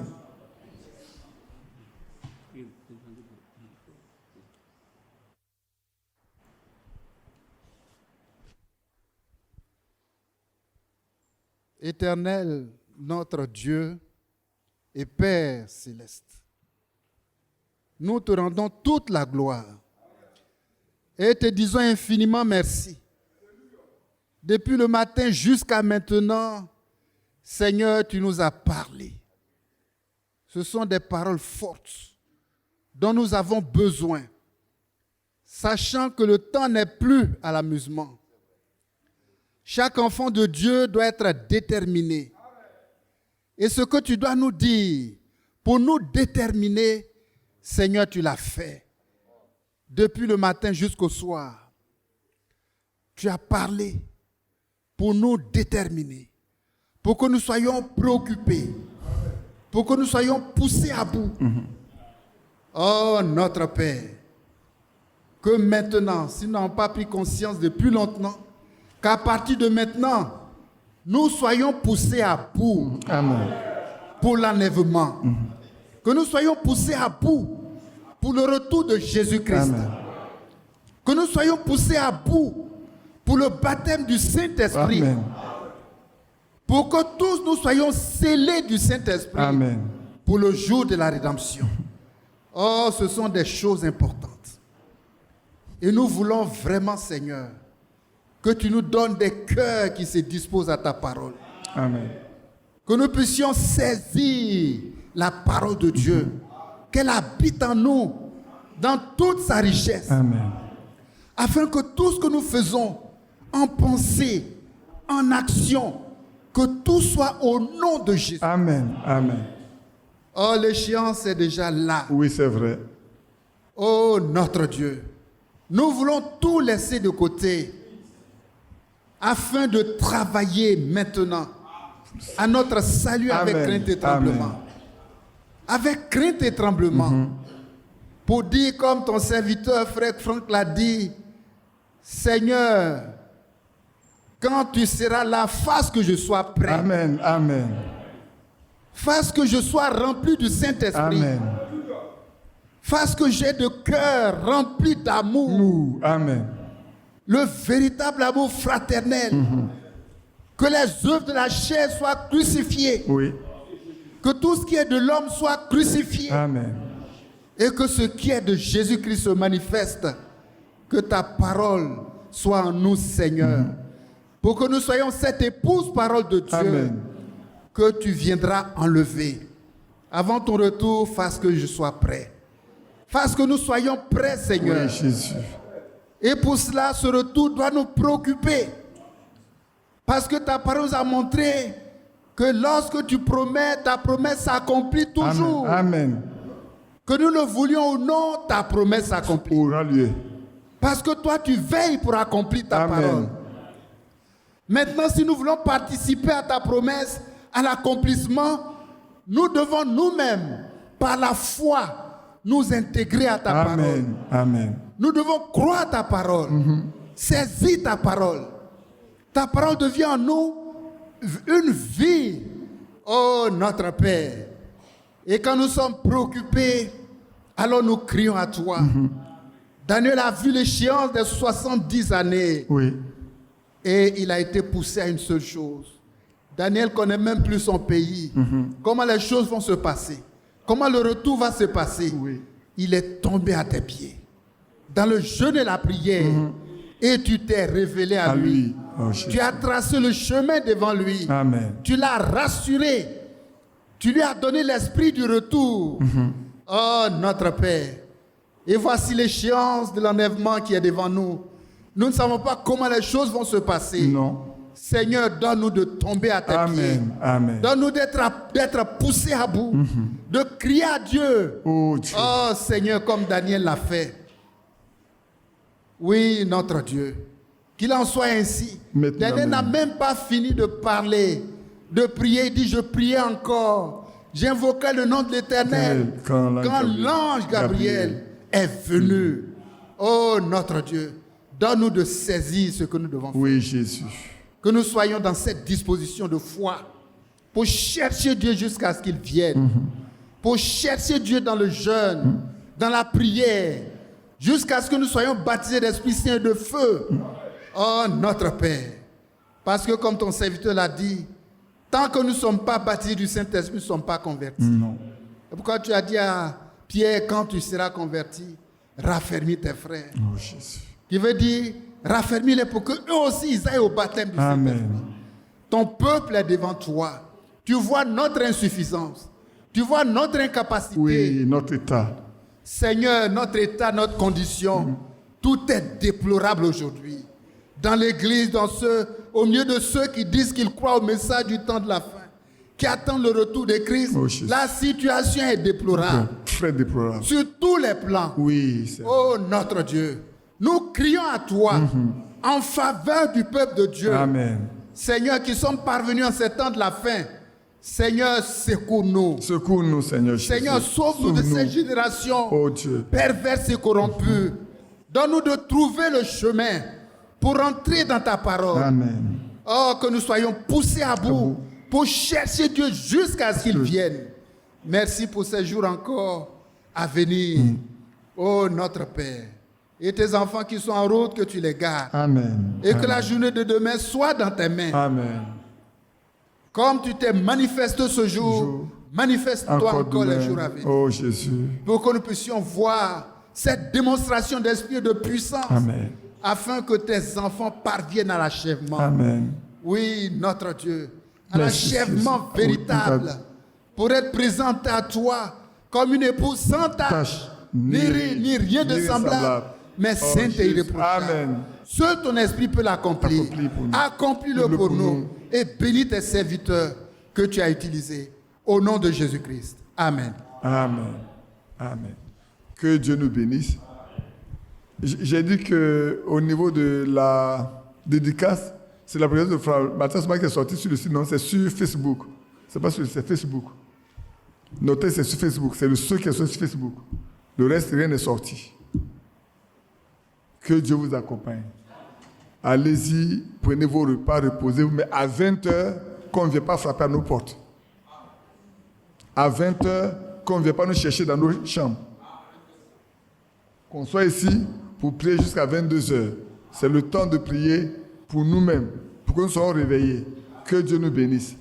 Éternel, notre Dieu et Père céleste, nous te rendons toute la gloire et te disons infiniment merci. Depuis le matin jusqu'à maintenant, Seigneur, tu nous as parlé. Ce sont des paroles fortes dont nous avons besoin, sachant que le temps n'est plus à l'amusement. Chaque enfant de Dieu doit être déterminé. Et ce que tu dois nous dire pour nous déterminer, Seigneur, tu l'as fait. Depuis le matin jusqu'au soir, tu as parlé pour nous déterminer, pour que nous soyons préoccupés, pour que nous soyons poussés à bout. Oh, notre Père, que maintenant, si nous n'avons pas pris conscience depuis longtemps, qu'à partir de maintenant, nous soyons poussés à bout. Amen. Pour l'enlèvement. Que nous soyons poussés à bout pour le retour de Jésus-Christ. Amen. Que nous soyons poussés à bout pour le baptême du Saint-Esprit. Amen. Pour que tous nous soyons scellés du Saint-Esprit. Amen. Pour le jour de la rédemption. Oh, ce sont des choses importantes. Et nous voulons vraiment, Seigneur, que tu nous donnes des cœurs qui se disposent à ta parole. Amen. Que nous puissions saisir la parole de Dieu, qu'elle habite en nous dans toute sa richesse. Amen. Afin que tout ce que nous faisons en pensée, en action, que tout soit au nom de Jésus. Amen. Amen. Oh, l'échéance est déjà là. Oui, c'est vrai. Oh, notre Dieu, nous voulons tout laisser de côté afin de travailler maintenant à notre salut avec Amen. crainte et tremblement. Amen. Avec crainte et tremblement. Pour dire comme ton serviteur frère Franck l'a dit, Seigneur, quand tu seras là, fasse que je sois prêt. Amen. Amen. Fasse que je sois rempli du Saint-Esprit. Amen. Fasse que j'ai de cœur rempli d'amour. Nous. Amen. Le véritable amour fraternel. Que les œuvres de la chair soient crucifiées. Oui. Que tout ce qui est de l'homme soit crucifié. Amen. Et que ce qui est de Jésus-Christ se manifeste. Que ta parole soit en nous, Seigneur. Pour que nous soyons cette épouse parole de Dieu. Amen. Que tu viendras enlever. Avant ton retour, fasse que je sois prêt. Fasse que nous soyons prêts, Seigneur. Oui, Jésus. Et pour cela, ce retour doit nous préoccuper. Parce que ta parole nous a montré que lorsque tu promets, ta promesse s'accomplit toujours. Amen. Que nous le voulions ou non, ta promesse s'accomplit. Aura lieu. Parce que toi, tu veilles pour accomplir ta Amen. parole. Maintenant, si nous voulons participer à ta promesse, à l'accomplissement, nous devons nous-mêmes, par la foi, nous intégrer à ta parole. Amen. Amen. Nous devons croire ta parole, saisir ta parole. Ta parole devient en nous une vie. Oh, notre Père. Et quand nous sommes préoccupés, alors nous crions à toi. Daniel a vu l'échéance des 70 années. Oui. Et il a été poussé à une seule chose. Daniel connaît même plus son pays. Comment les choses vont se passer. Comment le retour va se passer. Oui. Il est tombé à tes pieds. Dans le jeûne et la prière. Et tu t'es révélé à lui. Oh, Tu as tracé le chemin devant lui. Amen. Tu l'as rassuré. Tu lui as donné l'esprit du retour. Oh, notre Père. Et voici l'échéance de l'enlèvement qui est devant nous. Nous ne savons pas comment les choses vont se passer. Non. Seigneur, donne-nous de tomber à tes pieds. Amen. Amen. Donne-nous d'être poussés à bout. De crier à Dieu. Oh Dieu. Oh Seigneur, comme Daniel l'a fait. Oui, notre Dieu. Qu'il en soit ainsi. Maintenant, Daniel n'a amen. même pas fini de parler, de prier. Il dit, je priais encore. J'invoquais le nom de l'Éternel. Quand L'ange Gabriel est venu. Oh, notre Dieu. Donne-nous de saisir ce que nous devons faire. Oui, Jésus. Que nous soyons dans cette disposition de foi pour chercher Dieu jusqu'à ce qu'il vienne. Pour chercher Dieu dans le jeûne, dans la prière, jusqu'à ce que nous soyons baptisés d'Esprit Saint et de feu. Oh, notre Père. Parce que comme ton serviteur l'a dit, Tant que nous ne sommes pas baptisés du Saint-Esprit, nous ne sommes pas convertis. Non. Et pourquoi tu as dit à Pierre, quand tu seras converti, raffermis tes frères. Oh Jésus. Qui veut dire, raffermis-les pour qu'eux aussi ils aillent au baptême du Saint-Esprit. Amen. Ton peuple est devant toi. Tu vois notre insuffisance. Tu vois notre incapacité. Oui, notre état. Seigneur, notre état, notre condition, tout est déplorable aujourd'hui. Dans l'église, au milieu de ceux qui disent qu'ils croient au message du temps de la fin, qui attendent le retour de Christ, Oh, Jésus. la situation est déplorable. Très déplorable. Sur tous les plans. Oui, c'est Oh notre Dieu, nous crions à toi en faveur du peuple de Dieu. Amen. Seigneur, qui sommes parvenus en ces temps de la fin. Seigneur, secours-nous. Secours-nous, Seigneur Jésus. Seigneur, sauve-nous de Sauve-nous. cette génération Oh Dieu. perverse et corrompue. Donne-nous de trouver le chemin pour entrer dans ta parole. Amen. Oh, que nous soyons poussés à bout pour chercher Dieu jusqu'à ce qu'il vienne. Merci pour ces jours encore à venir. Oh, notre Père. Et tes enfants qui sont en route, que tu les gardes. Amen. Et que la journée de demain soit dans tes mains. Amen. Comme tu t'es manifesté ce jour, manifeste-toi encore les demain. jours à venir. Oh Jésus. Pour que nous puissions voir cette démonstration d'esprit et de puissance. Amen. Afin que tes enfants parviennent à l'achèvement. Amen. Oui, notre Dieu. À Merci, l'achèvement Jésus. véritable. Oui, Pour être présenté à toi comme une épouse sans tâche, Tâche, ni rien de ni semblable, semblable. mais Oh, sainte et Jésus. irréprochable. Amen. Seul ton esprit peut l'accomplir. Accomplis pour nous. Accomplis-le Fais-le pour pour nous. nous. Et bénis tes serviteurs que tu as utilisés. Au nom de Jésus-Christ. Amen. Amen. Amen. Que Dieu nous bénisse. J'ai dit qu'au niveau de la dédicace, c'est la présence de Frère Mathias qui est sorti sur le site. Non, c'est sur Facebook. C'est pas sur c'est Facebook. Notez, c'est sur Facebook. C'est le seul qui est sur Facebook. Le reste, rien n'est sorti. Que Dieu vous accompagne. Allez-y, prenez vos repas, reposez-vous, mais à 20h, qu'on ne vienne pas frapper à nos portes. À 20h, qu'on ne vienne pas nous chercher dans nos chambres. Qu'on soit ici pour prier jusqu'à 22h. C'est le temps de prier pour nous-mêmes, pour que nous soyons réveillés. Que Dieu nous bénisse.